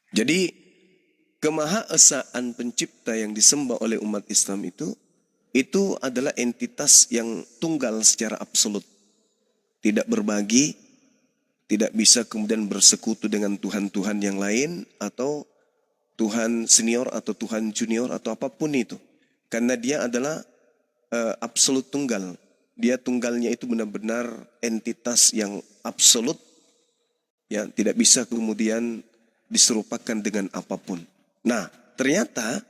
Jadi kemahaesaan pencipta yang disembah oleh umat Islam itu adalah entitas yang tunggal secara absolut. Tidak berbagi, tidak bisa kemudian bersekutu dengan Tuhan-Tuhan yang lain atau Tuhan senior atau Tuhan junior atau apapun itu. Karena dia adalah absolut tunggal. Dia tunggalnya itu benar-benar entitas yang absolut, ya, tidak bisa kemudian diserupakan dengan apapun. Nah, ternyata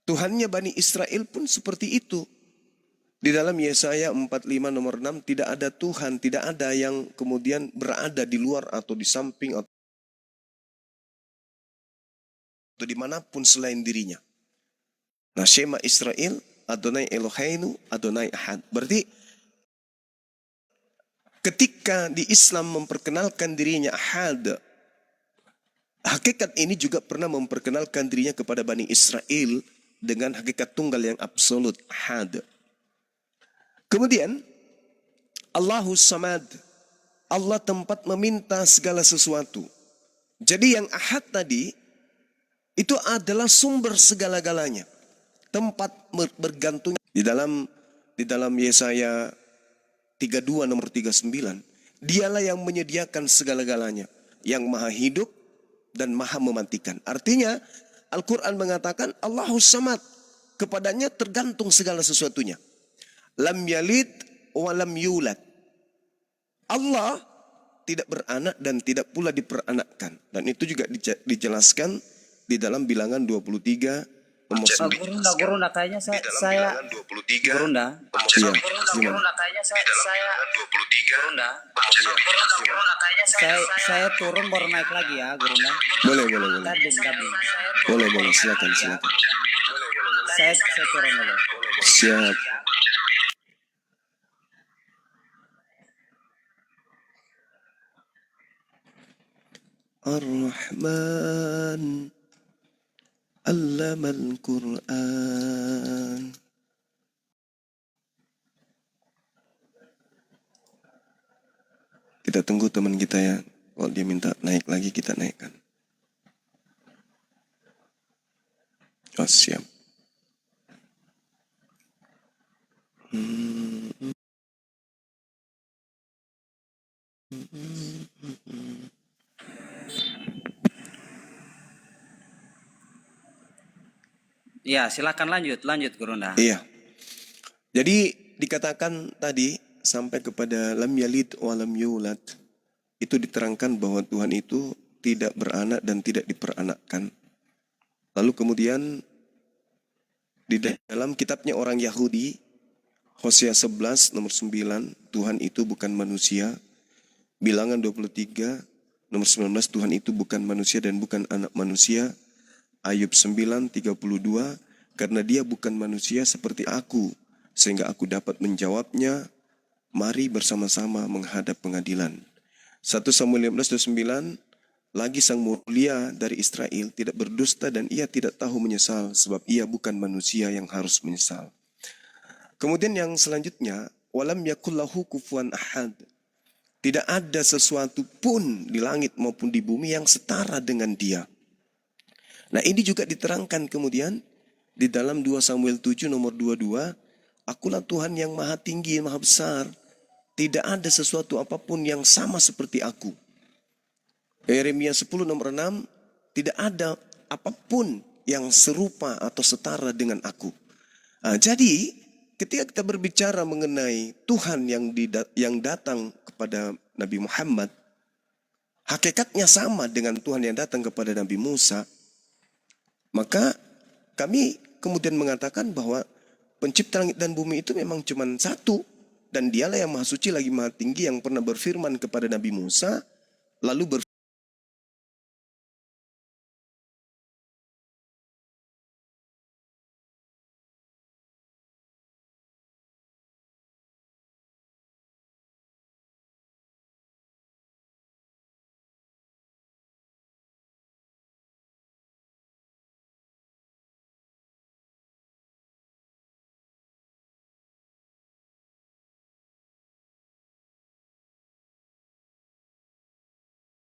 Tuhannya Bani Israel pun seperti itu. Di dalam Yesaya 45 nomor 6, tidak ada Tuhan, tidak ada yang kemudian berada di luar atau di samping atau dimanapun selain dirinya. Nah, Shema Israel, Adonai Eloheinu, Adonai Ahad. Berarti ketika di Islam memperkenalkan dirinya Ahad, hakikat ini juga pernah memperkenalkan dirinya kepada Bani Israel dengan hakikat tunggal yang absolut, Ahad. Kemudian Allahus Samad, Allah tempat meminta segala sesuatu. Jadi yang Ahad tadi itu adalah sumber segala-galanya, tempat bergantung. Di dalam Yesaya 32 nomor 39, dialah yang menyediakan segala-galanya, yang maha hidup dan maha mematikan. Artinya Al-Quran mengatakan Allahus Samad, kepadanya tergantung segala sesuatunya. Lam yalid wa lam yulad. Allah tidak beranak dan tidak pula diperanakkan. Dan itu juga dijelaskan di dalam bilangan 23 nomor 9. Gurunda, kayaknya saya Gurunda. Iya, gimana? Saya turun baru naik lagi ya, Gurunda. Boleh. Boleh, silakan. Saya turun dulu. Siap. Ar-Rahman Allamal Quran. Kita tunggu teman kita ya. Kalau dia minta naik lagi, kita naikkan. Oh, siap. Ya, silakan lanjut Gurunda. Iya. Jadi dikatakan tadi sampai kepada lam yalid wa lam yulad, itu diterangkan bahwa Tuhan itu tidak beranak dan tidak diperanakkan. Lalu kemudian di dalam kitabnya orang Yahudi, Hosea 11 nomor 9, Tuhan itu bukan manusia. Bilangan 23 nomor 19, Tuhan itu bukan manusia dan bukan anak manusia. Ayub 9:32, karena dia bukan manusia seperti aku, sehingga aku dapat menjawabnya. Mari bersama-sama menghadap pengadilan. 1 Samuel 15:9, lagi sang mulia dari Israel tidak berdusta dan ia tidak tahu menyesal, sebab ia bukan manusia yang harus menyesal. Kemudian yang selanjutnya, walam yakullahu kufuwan ahad. Tidak ada sesuatu pun di langit maupun di bumi yang setara dengan dia. Nah, ini juga diterangkan kemudian di dalam 2 Samuel 7 nomor 22, akulah Tuhan yang maha tinggi, maha besar. Tidak ada sesuatu apapun yang sama seperti aku. Yeremia 10 nomor 6, tidak ada apapun yang serupa atau setara dengan aku. Nah, jadi ketika kita berbicara mengenai Tuhan yang datang kepada Nabi Muhammad, hakikatnya sama dengan Tuhan yang datang kepada Nabi Musa. Maka kami kemudian mengatakan bahwa pencipta langit dan bumi itu memang cuma satu. Dan dialah yang maha suci lagi maha tinggi yang pernah berfirman kepada Nabi Musa. Lalu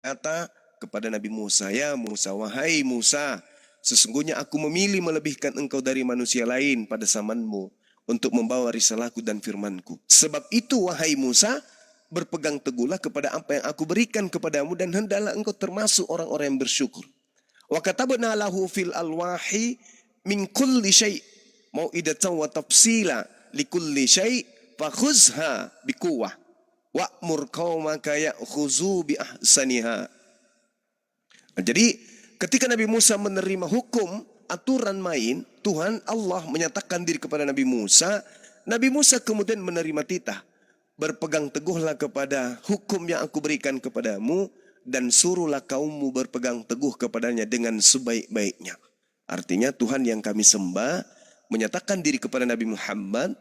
kata kepada Nabi Musa, "Ya Musa, wahai Musa, sesungguhnya aku memilih melebihkan engkau dari manusia lain pada zamanmu untuk membawa risalahku dan firmanku. Sebab itu wahai Musa, berpegang teguhlah kepada apa yang aku berikan kepadamu dan hendaklah engkau termasuk orang-orang yang bersyukur. Wa katabna lahu fil alwahi min kulli syai' mau'idatan wa tafsila likulli syai' fakhuzha biquwwah wa'mur qaumaka ya'khuzu bi ahsaniha." Jadi ketika Nabi Musa menerima hukum aturan main, Tuhan Allah menyatakan diri kepada Nabi Musa. Nabi Musa kemudian menerima titah, "Berpegang teguhlah kepada hukum yang aku berikan kepadamu dan suruhlah kaummu berpegang teguh kepadanya dengan sebaik-baiknya." Artinya Tuhan yang kami sembah menyatakan diri kepada Nabi Muhammad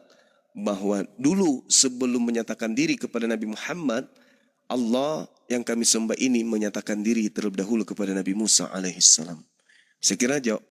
bahwa dulu sebelum menyatakan diri kepada Nabi Muhammad, Allah yang kami sembah ini menyatakan diri terlebih dahulu kepada Nabi Musa alaihissalam. Saya kira jawab.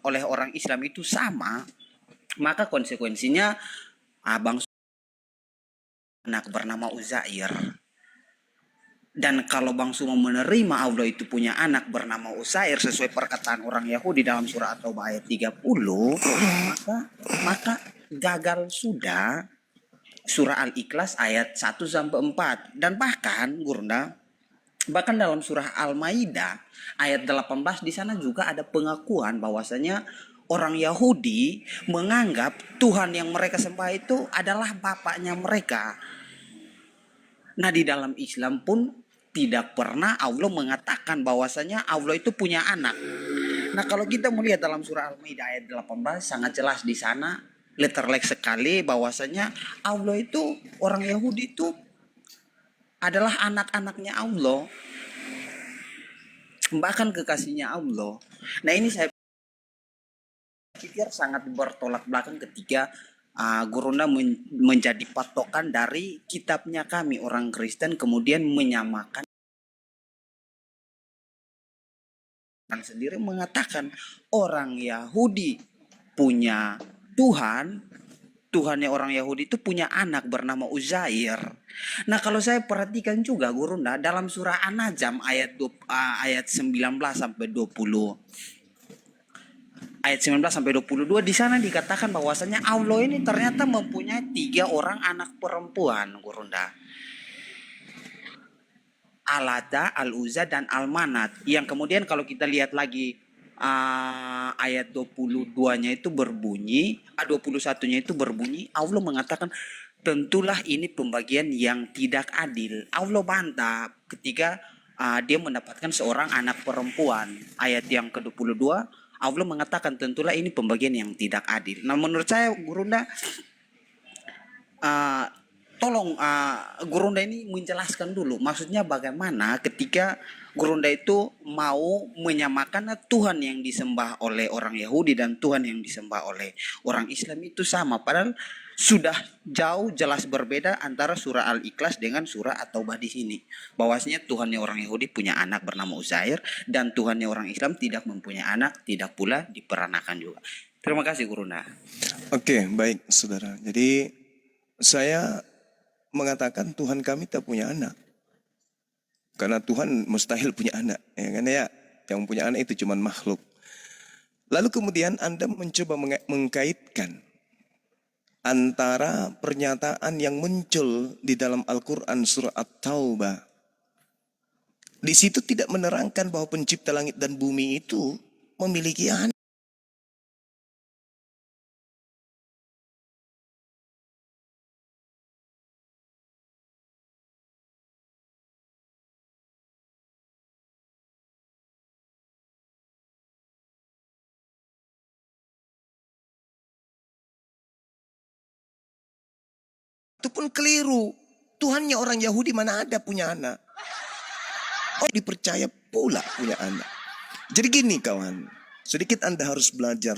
Oleh orang Islam itu sama, maka konsekuensinya abang anak bernama Uzair. Dan kalau bangsa mau menerima Allah itu punya anak bernama Uzair sesuai perkataan orang Yahudi dalam surah At-Taubah ayat 30, maka gagal sudah surah Al-Ikhlas ayat 1 sampai 4. Dan bahkan Gurunda, bahkan dalam surah Al-Maidah ayat 18 di sana juga ada pengakuan bahwasanya orang Yahudi menganggap Tuhan yang mereka sembah itu adalah bapaknya mereka. Nah, di dalam Islam pun tidak pernah Allah mengatakan bahwasanya Allah itu punya anak. Nah, kalau kita melihat dalam surah Al-Maidah ayat 18 sangat jelas di sana letterlek sekali bahwasanya Allah itu, orang Yahudi itu adalah anak-anaknya Allah, bahkan kekasihnya Allah. Nah, ini saya pikir sangat bertolak belakang ketika Gurunda menjadi patokan dari kitabnya kami orang Kristen kemudian menyamakan sendiri mengatakan orang Yahudi punya Tuhan, Tuhannya orang Yahudi itu punya anak bernama Uzair. Nah, kalau saya perhatikan juga Gurunda dalam surah An-Najm ayat 19 sampai 20. Ayat 19 sampai 22 di sana dikatakan bahwasanya Allah ini ternyata mempunyai 3 orang anak perempuan, Gurunda. Alada, Al-Uzza dan Al-Manat. Yang kemudian kalau kita lihat lagi ayat 22-nya itu berbunyi, 21-nya itu berbunyi, Allah mengatakan tentulah ini pembagian yang tidak adil. Allah bantah ketika dia mendapatkan seorang anak perempuan. Ayat yang ke-22 Allah mengatakan tentulah ini pembagian yang tidak adil. Nah, menurut saya Gurunda tolong Gurunda ini menjelaskan dulu maksudnya bagaimana ketika Gurunda itu mau menyamakan Tuhan yang disembah oleh orang Yahudi dan Tuhan yang disembah oleh orang Islam itu sama, padahal sudah jauh jelas berbeda antara surah Al-Ikhlas dengan surah At-Taubah di sini. Bahwasanya Tuhannya orang Yahudi punya anak bernama Uzair dan Tuhannya orang Islam tidak mempunyai anak, tidak pula diperanakan juga. Terima kasih Gurunda. Oke, baik saudara. Jadi saya mengatakan Tuhan kami tak punya anak. Karena Tuhan mustahil punya anak. Ya kan ya? Yang punya anak itu cuma makhluk. Lalu kemudian Anda mencoba mengkaitkan antara pernyataan yang muncul di dalam Al-Quran surah At-Taubah. Di situ tidak menerangkan bahwa pencipta langit dan bumi itu memiliki anak. Itu pun keliru. Tuhannya orang Yahudi mana ada punya anak. Oh, dipercaya pula punya anak. Jadi gini kawan, sedikit Anda harus belajar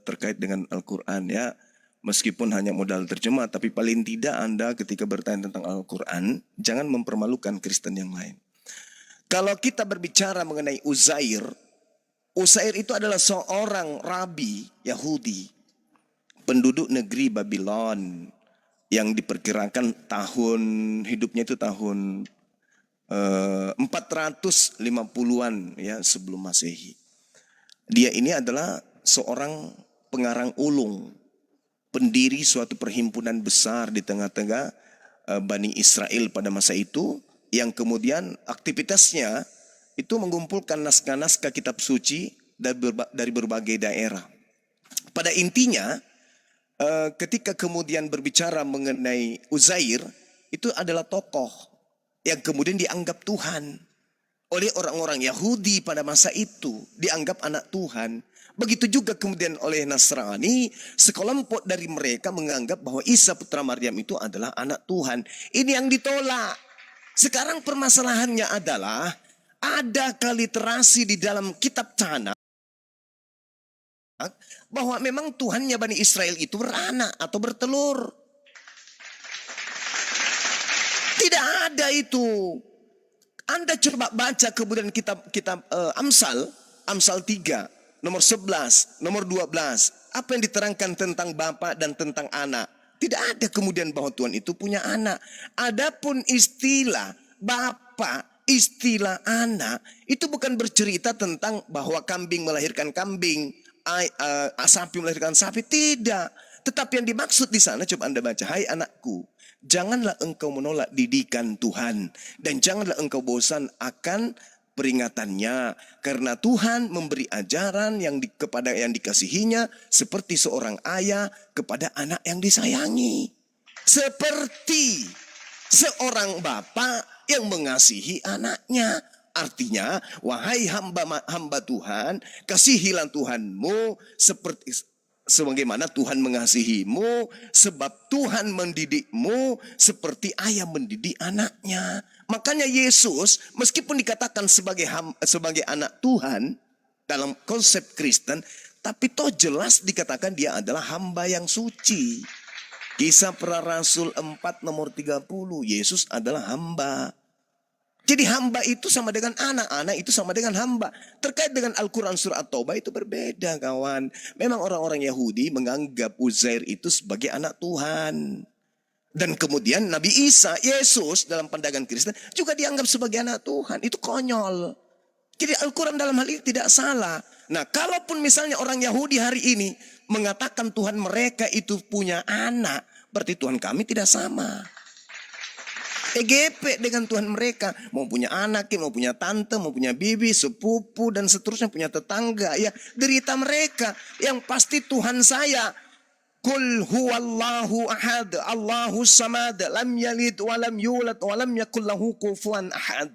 terkait dengan Al-Quran ya. Meskipun hanya modal terjemah, tapi paling tidak Anda ketika bertanya tentang Al-Quran, jangan mempermalukan Kristen yang lain. Kalau kita berbicara mengenai Uzair, Uzair itu adalah seorang rabi Yahudi, penduduk negeri Babylon, yang diperkirakan tahun hidupnya itu tahun 450-an ya sebelum Masehi. Dia ini adalah seorang pengarang ulung, pendiri suatu perhimpunan besar di tengah-tengah Bani Israel pada masa itu, yang kemudian aktivitasnya itu mengumpulkan naskah-naskah kitab suci dari berbagai daerah. Pada intinya, ketika kemudian berbicara mengenai Uzair, itu adalah tokoh yang kemudian dianggap Tuhan oleh orang-orang Yahudi pada masa itu, dianggap anak Tuhan. Begitu juga kemudian oleh Nasrani, sekelompok dari mereka menganggap bahwa Isa putra Maryam itu adalah anak Tuhan. Ini yang ditolak. Sekarang permasalahannya adalah ada literasi di dalam kitab Tanakh bahwa memang Tuhannya Bani Israel itu beranak atau bertelur. Tidak ada itu. Anda coba baca kemudian kitab Amsal 3, nomor 11, nomor 12. Apa yang diterangkan tentang bapak dan tentang anak? Tidak ada kemudian bahwa Tuhan itu punya anak. Adapun istilah bapak, istilah anak, itu bukan bercerita tentang bahwa kambing melahirkan kambing, sapi melahirkan sapi. Tidak. Tetapi yang dimaksud di sana, coba Anda baca. Hai anakku, janganlah engkau menolak didikan Tuhan, dan janganlah engkau bosan akan peringatannya, karena Tuhan memberi ajaran kepada yang dikasihinya seperti seorang ayah kepada anak yang disayangi, seperti seorang bapak yang mengasihi anaknya. Artinya, wahai hamba Tuhan, kasihilah Tuhanmu sebagaimana Tuhan mengasihimu, sebab Tuhan mendidikmu seperti ayah mendidik anaknya. Makanya Yesus meskipun dikatakan sebagai anak Tuhan dalam konsep Kristen, tapi toh jelas dikatakan dia adalah hamba yang suci. Kisah Para Rasul 4 nomor 30, Yesus adalah hamba. Jadi hamba itu sama dengan anak itu sama dengan hamba. Terkait dengan Al-Quran surah At-Taubah itu berbeda kawan. Memang orang-orang Yahudi menganggap Uzair itu sebagai anak Tuhan. Dan kemudian Nabi Isa, Yesus dalam pandangan Kristen juga dianggap sebagai anak Tuhan. Itu konyol. Jadi Al-Quran dalam hal ini tidak salah. Nah, kalaupun misalnya orang Yahudi hari ini mengatakan Tuhan mereka itu punya anak, berarti Tuhan kami tidak sama. EGP dengan Tuhan mereka. Mau punya anak, mau punya tante, mau punya bibi, sepupu, dan seterusnya, punya tetangga. Ya, derita mereka. Yang pasti Tuhan saya. Qul huwallahu ahad, Allahu samad, lam yalid walam yulad walam yakul lahu kufuwan ahad.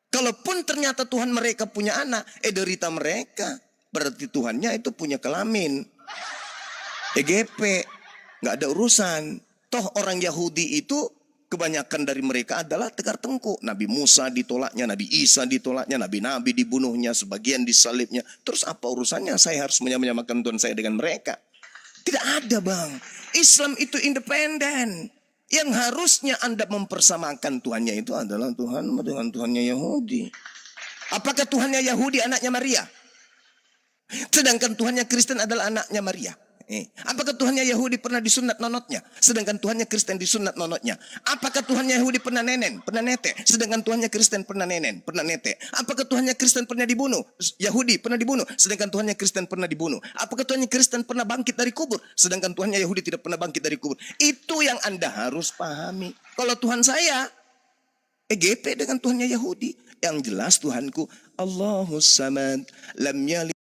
Kalaupun ternyata Tuhan mereka punya anak, derita mereka. Berarti Tuhannya itu punya kelamin. EGP. Nggak ada urusan. Toh orang Yahudi itu kebanyakan dari mereka adalah tegar tengkuk. Nabi Musa ditolaknya, Nabi Isa ditolaknya, Nabi-Nabi dibunuhnya, sebagian disalibnya. Terus apa urusannya saya harus menyamakan Tuhan saya dengan mereka? Tidak ada bang. Islam itu independen. Yang harusnya Anda mempersamakan Tuhannya itu adalah Tuhan dengan Tuhannya Yahudi. Apakah Tuhannya Yahudi anaknya Maria? Sedangkan Tuhannya Kristen adalah anaknya Maria. Apakah Tuhannya Yahudi pernah disunat nonotnya, sedangkan Tuhannya Kristen disunat nonotnya? Apakah Tuhannya Yahudi pernah pernah nete, sedangkan Tuhannya Kristen pernah pernah nete? Apakah Tuhannya Kristen pernah dibunuh? Yahudi pernah dibunuh, sedangkan Tuhannya Kristen pernah dibunuh. Apakah Tuhannya Kristen pernah bangkit dari kubur, sedangkan Tuhannya Yahudi tidak pernah bangkit dari kubur? Itu yang Anda harus pahami. Kalau Tuhan saya EGP dengan Tuhannya Yahudi, yang jelas Tuhanku Allahus Samad, lam yalid.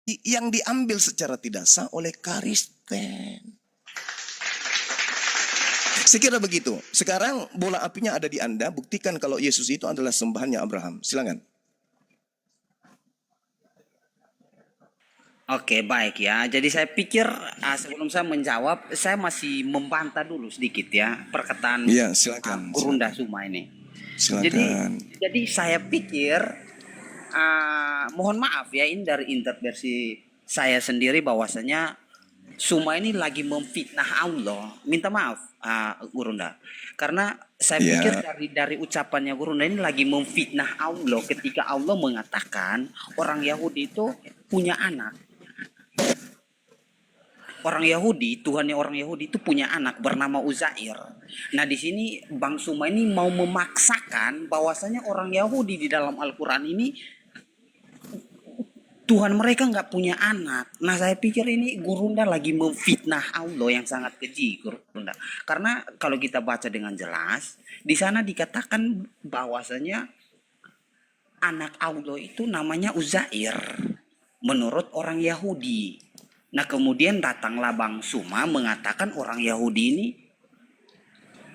Yang diambil secara tidak sah oleh Kristen. Sekira begitu. Sekarang bola apinya ada di Anda. Buktikan kalau Yesus itu adalah sembahannya Abraham. Silakan. Oke, baik ya. Jadi saya pikir sebelum saya menjawab, saya masih membantah dulu sedikit ya perkataan Ya, silakan. Gurunda Suma ini. Silakan. Jadi saya pikir mohon maaf ya, ini dari interpretasi saya sendiri bahwasanya Suma ini lagi memfitnah Allah. Minta maaf Gurunda. Karena saya pikir dari ucapannya Gurunda ini lagi memfitnah Allah ketika Allah mengatakan orang Yahudi itu punya anak. Orang Yahudi, Tuhannya orang Yahudi itu punya anak bernama Uzair. Nah, di sini Bang Suma ini mau memaksakan bahwasanya orang Yahudi di dalam Al-Quran ini Tuhan mereka nggak punya anak. Nah, saya pikir ini Gurunda lagi memfitnah Allah yang sangat keji, Gurunda. Karena kalau kita baca dengan jelas, di sana dikatakan bahwasanya anak Allah itu namanya Uzair menurut orang Yahudi. Nah, kemudian datanglah Bang Suma mengatakan orang Yahudi ini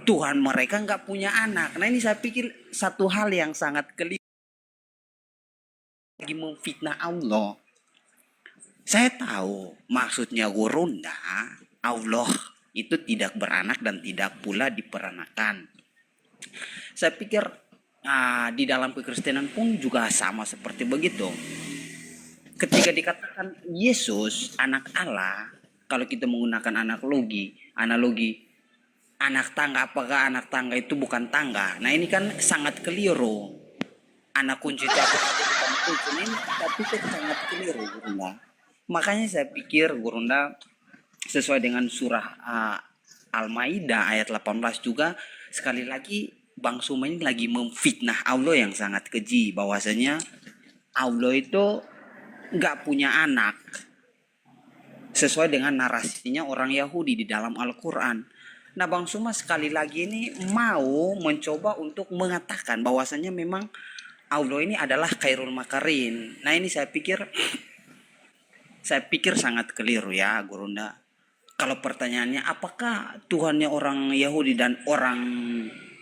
Tuhan mereka nggak punya anak. Nah, ini saya pikir satu hal yang sangat keliru, lagi memfitnah Allah. Saya tahu maksudnya Gurunda, Allah itu tidak beranak dan tidak pula diperanakan. Saya pikir di dalam kekristenan pun juga sama seperti begitu. Ketika dikatakan Yesus anak Allah, kalau kita menggunakan analogi anak tangga, apakah anak tangga itu bukan tangga? Nah, ini kan sangat keliru. Anak kunci itu bukan kunci, ini saya pikir sangat keliru, Gurunda. Makanya saya pikir Gurunda sesuai dengan surah Al-Maidah ayat 18 juga, sekali lagi Bang Suma ini lagi memfitnah Allah yang sangat keji, bahwasanya Allah itu nggak punya anak sesuai dengan narasinya orang Yahudi di dalam Al-Quran. Nah, Bang Suma sekali lagi ini mau mencoba untuk mengatakan bahwasanya memang Allah ini adalah khairul makarin. Nah, ini saya pikir sangat keliru ya, Gurunda. Kalau pertanyaannya apakah Tuhannya orang Yahudi dan orang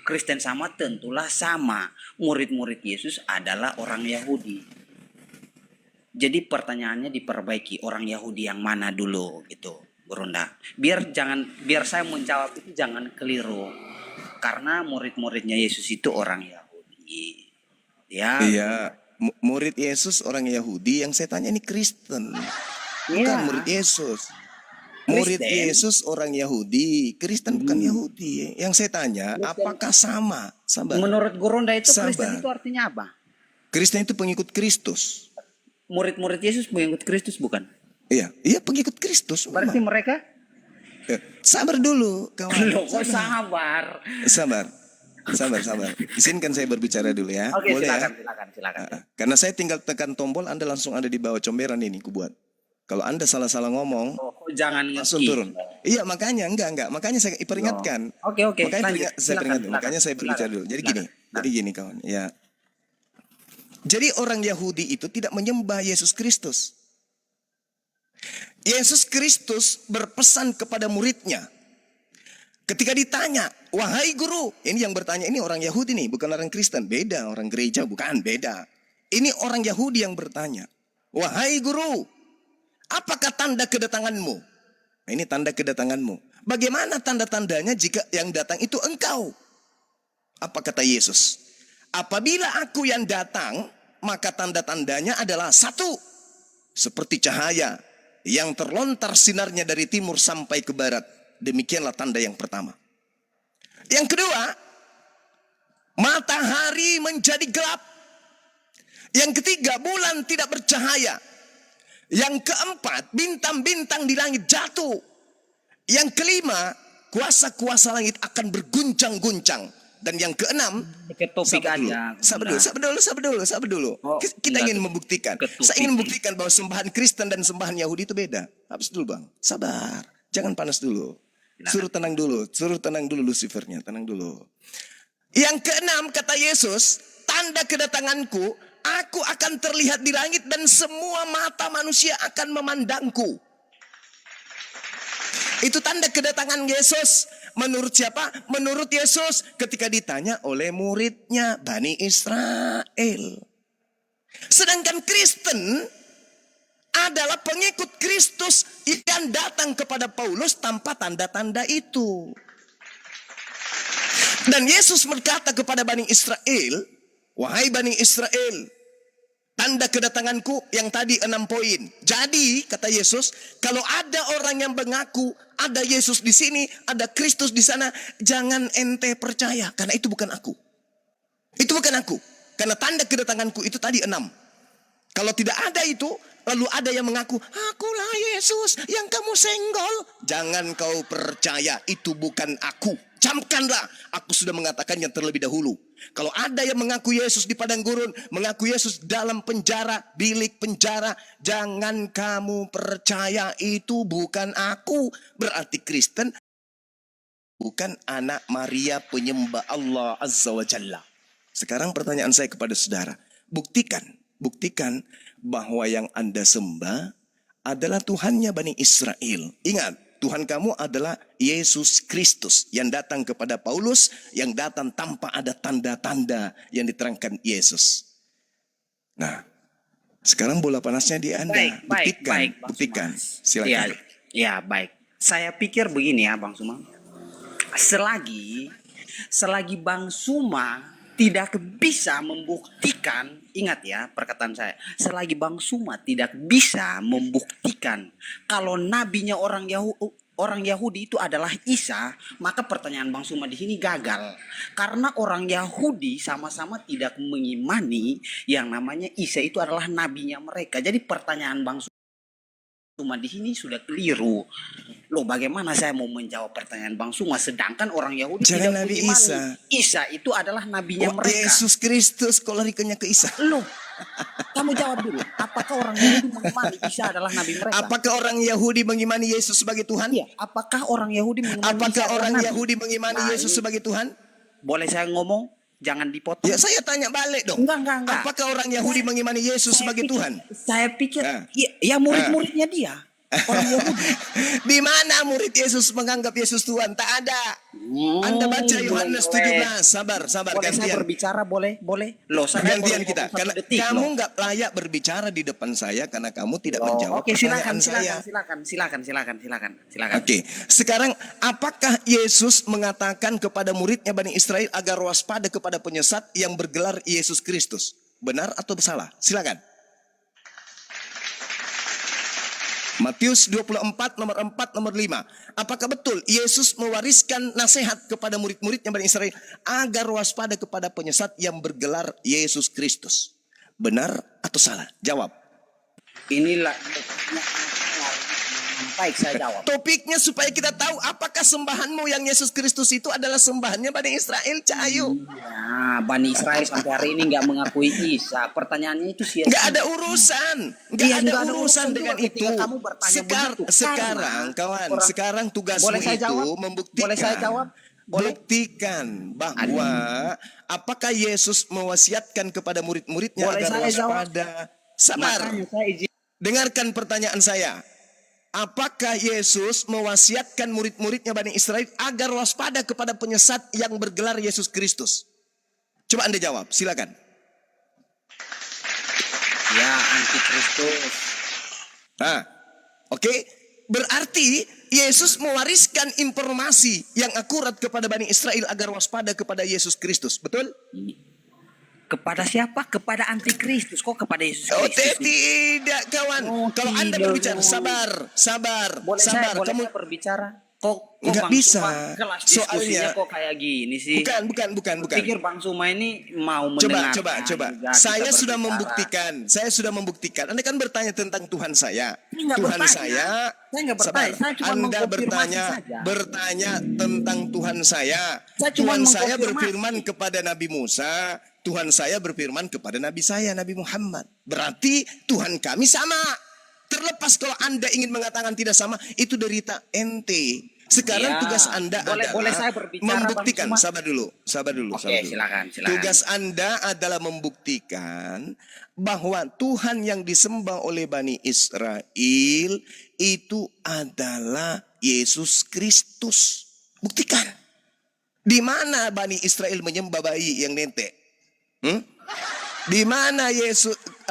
Kristen sama, tentulah sama. Murid-murid Yesus adalah orang Yahudi. Jadi pertanyaannya diperbaiki, orang Yahudi yang mana dulu gitu, Gurunda. Biar saya menjawab itu jangan keliru. Karena murid-muridnya Yesus itu orang Yahudi. Ya. Iya, murid Yesus orang Yahudi, yang saya tanya ini Kristen. Bukan murid Yesus. Murid Yesus orang Yahudi, Kristen bukan Yahudi. Yang saya tanya, apakah sama? Sabar. Menurut Gurunda itu Kristen itu artinya apa? Kristen itu pengikut Kristus. Murid-murid Yesus pengikut Kristus bukan? Iya pengikut Kristus. Berarti mereka? Sabar dulu, kawan. Loh, kok sabar? Sabar. Izinkan saya berbicara dulu ya. Oke, boleh silakan. Karena saya tinggal tekan tombol, Anda langsung ada di bawah comberan ini kubuat. Kalau Anda salah-salah ngomong, jangan langsung turun. Iya, makanya enggak. Makanya saya peringatkan. Oke. Makanya saya peringatkan. Makanya saya berbicara dulu. Jadi gini kawan. Ya. Jadi orang Yahudi itu tidak menyembah Yesus Kristus. Yesus Kristus berpesan kepada muridnya. Ketika ditanya, wahai guru, ini yang bertanya ini orang Yahudi nih, bukan orang Kristen, beda, orang gereja bukan, beda. Ini orang Yahudi yang bertanya, wahai guru, apakah tanda kedatanganmu? Nah, ini tanda kedatanganmu. Bagaimana tanda-tandanya jika yang datang itu engkau? Apa kata Yesus? Apabila aku yang datang, maka tanda-tandanya adalah satu, seperti cahaya yang terlontar sinarnya dari timur sampai ke barat. Demikianlah tanda yang pertama. Yang kedua, matahari menjadi gelap. Yang ketiga, bulan tidak bercahaya. Yang keempat, bintang-bintang di langit jatuh. Yang kelima, kuasa-kuasa langit akan berguncang-guncang. Dan yang keenam, Ke topik aja. sabar dulu. Oh, Kita enggak, ingin membuktikan. ke topik. Saya ingin membuktikan bahwa sembahan Kristen dan sembahan Yahudi itu beda. Habis dulu bang, sabar. Jangan panas dulu. Suruh tenang dulu Lucifernya, tenang dulu. Yang keenam kata Yesus, tanda kedatanganku, aku akan terlihat di langit dan semua mata manusia akan memandangku. Itu tanda kedatangan Yesus. Menurut siapa? Menurut Yesus ketika ditanya oleh muridnya Bani Israel. Sedangkan Kristen adalah pengikut Kristus yang datang kepada Paulus tanpa tanda-tanda itu. Dan Yesus berkata kepada Bani Israel, wahai Bani Israel, tanda kedatanganku yang tadi 6 poin. Jadi kata Yesus, kalau ada orang yang mengaku ada Yesus di sini, ada Kristus di sana, jangan ente percaya karena itu bukan aku. Itu bukan aku. Karena tanda kedatanganku itu tadi 6. Kalau tidak ada itu, lalu ada yang mengaku, akulah Yesus yang kamu senggol. Jangan kau percaya, itu bukan aku. Camkanlah, aku sudah mengatakannya terlebih dahulu. Kalau ada yang mengaku Yesus di padang gurun, mengaku Yesus dalam penjara, bilik penjara, jangan kamu percaya, itu bukan aku. Berarti Kristen bukan anak Maria penyembah Allah Azza wa Jalla. Sekarang pertanyaan saya kepada saudara, buktikan bahwa yang Anda sembah adalah Tuhannya Bani Israel. Ingat, Tuhan kamu adalah Yesus Kristus yang datang kepada Paulus, yang datang tanpa ada tanda-tanda yang diterangkan Yesus. Nah, sekarang bola panasnya di Anda. Buktikan. Silakan. Ya, baik. Saya pikir begini ya, Bang Suma. Selagi Bang Suma tidak bisa membuktikan, ingat ya perkataan saya, selagi Bang Suma tidak bisa membuktikan kalau nabinya orang Yahudi itu adalah Isa, maka pertanyaan Bang Suma di sini gagal. Karena orang Yahudi sama-sama tidak mengimani yang namanya Isa itu adalah nabinya mereka. Jadi pertanyaan Bang Suma di sini sudah keliru. Loh, bagaimana saya mau menjawab pertanyaan Bang Suma sedangkan orang Yahudi Jangan tidak Nabi mengimani Isa. Isa itu adalah nabinya mereka. Yesus Kristus, kok larikannya ke Isa? Loh, kamu jawab dulu. Apakah orang Yahudi mengimani Isa adalah nabi mereka? Apakah orang Yahudi mengimani Yesus sebagai Tuhan? Iya. Apakah orang Yahudi mengimani Isa Apakah adalah orang nabi? Yahudi mengimani Nah, Yesus ini sebagai Tuhan? boleh saya ngomong? Jangan dipotong. Ya, saya tanya balik dong. Enggak. Apakah orang Yahudi mengimani Yesus sebagai Tuhan? Saya pikir Nah. ya murid-muridnya dia. Orang Yahudi. Di mana murid Yesus menganggap Yesus Tuhan? Tak ada. Anda baca Yohanes 17. Sabar, Boleh saya gantian. berbicara, boleh? Loh, saya Gantian baru kita. ngomong Karena 1 detik, kamu loh. nggak layak berbicara di depan saya karena kamu tidak menjawab Oke, pertanyaan saya. silakan. Oke, sekarang apakah Yesus mengatakan kepada muridnya Bani Israel agar waspada kepada penyesat yang bergelar Yesus Kristus? Benar atau salah? Silakan. Matius 24 nomor 4 nomor 5. Apakah betul Yesus mewariskan nasihat kepada murid-muridnya Bani Israel agar waspada kepada penyesat yang bergelar Yesus Kristus? Benar atau salah? Jawab. Inilah baik, saya jawab. Topiknya supaya kita tahu apakah sembahanmu yang Yesus Kristus itu adalah sembahannya Bani Israel, Cahayu. Ya, Bani Israel sampai hari ini nggak mengakui Isa. Pertanyaannya itu sia-sia. Nggak ada urusan. Nggak ada urusan dengan itu. Kamu bertanya begitu. Sekarang, kawan, sekarang tugasmu Boleh saya itu jawab? membuktikan. Boleh saya jawab? Boleh. Buktikan bahwa apakah Yesus mewasiatkan kepada murid-muridnya Boleh agar saya jawab? waspada. Sabar. Makanya saya izin. Dengarkan pertanyaan saya. Apakah Yesus mewasiatkan murid-muridnya Bani Israel agar waspada kepada penyesat yang bergelar Yesus Kristus? Coba Anda jawab, silakan. Ya, antikristus. Nah, oke. Berarti Yesus mewariskan informasi yang akurat kepada Bani Israel agar waspada kepada Yesus Kristus, betul? Kepada siapa? Kepada antikristus. Kok kepada Yesus Oh, Kristus? tidak kawan. Oh, Kalau Anda tidak. berbicara, sabar. Boleh saya Kamu berbicara? Kok nggak Bang bisa. Suma kelas diskusinya Soalnya kok kayak gini sih? bukan. Pikir Bang Suma ini mau Coba. mendengarkan. juga Saya kita sudah berbicara. membuktikan. Anda kan bertanya tentang Tuhan saya. Ini nggak Tuhan bertanya. saya. Saya nggak bertanya. Saya cuma Anda mengkonfirmasi saja. bertanya tentang Tuhan saya. Saya cuma Tuhan saya mengkonfirmasi. berfirman kepada Nabi Musa. Tuhan saya berfirman kepada Nabi saya, Nabi Muhammad. Berarti Tuhan kami sama. Terlepas kalau Anda ingin mengatakan tidak sama, itu derita ente. Sekarang Ya, tugas Anda boleh saya adalah berbicara, membuktikan. Bang Suma? Sabar dulu. Oke, silakan. Tugas Anda adalah membuktikan bahwa Tuhan yang disembah oleh Bani Israel itu adalah Yesus Kristus. Buktikan. Di mana Bani Israel menyembah bayi yang netek? Di mana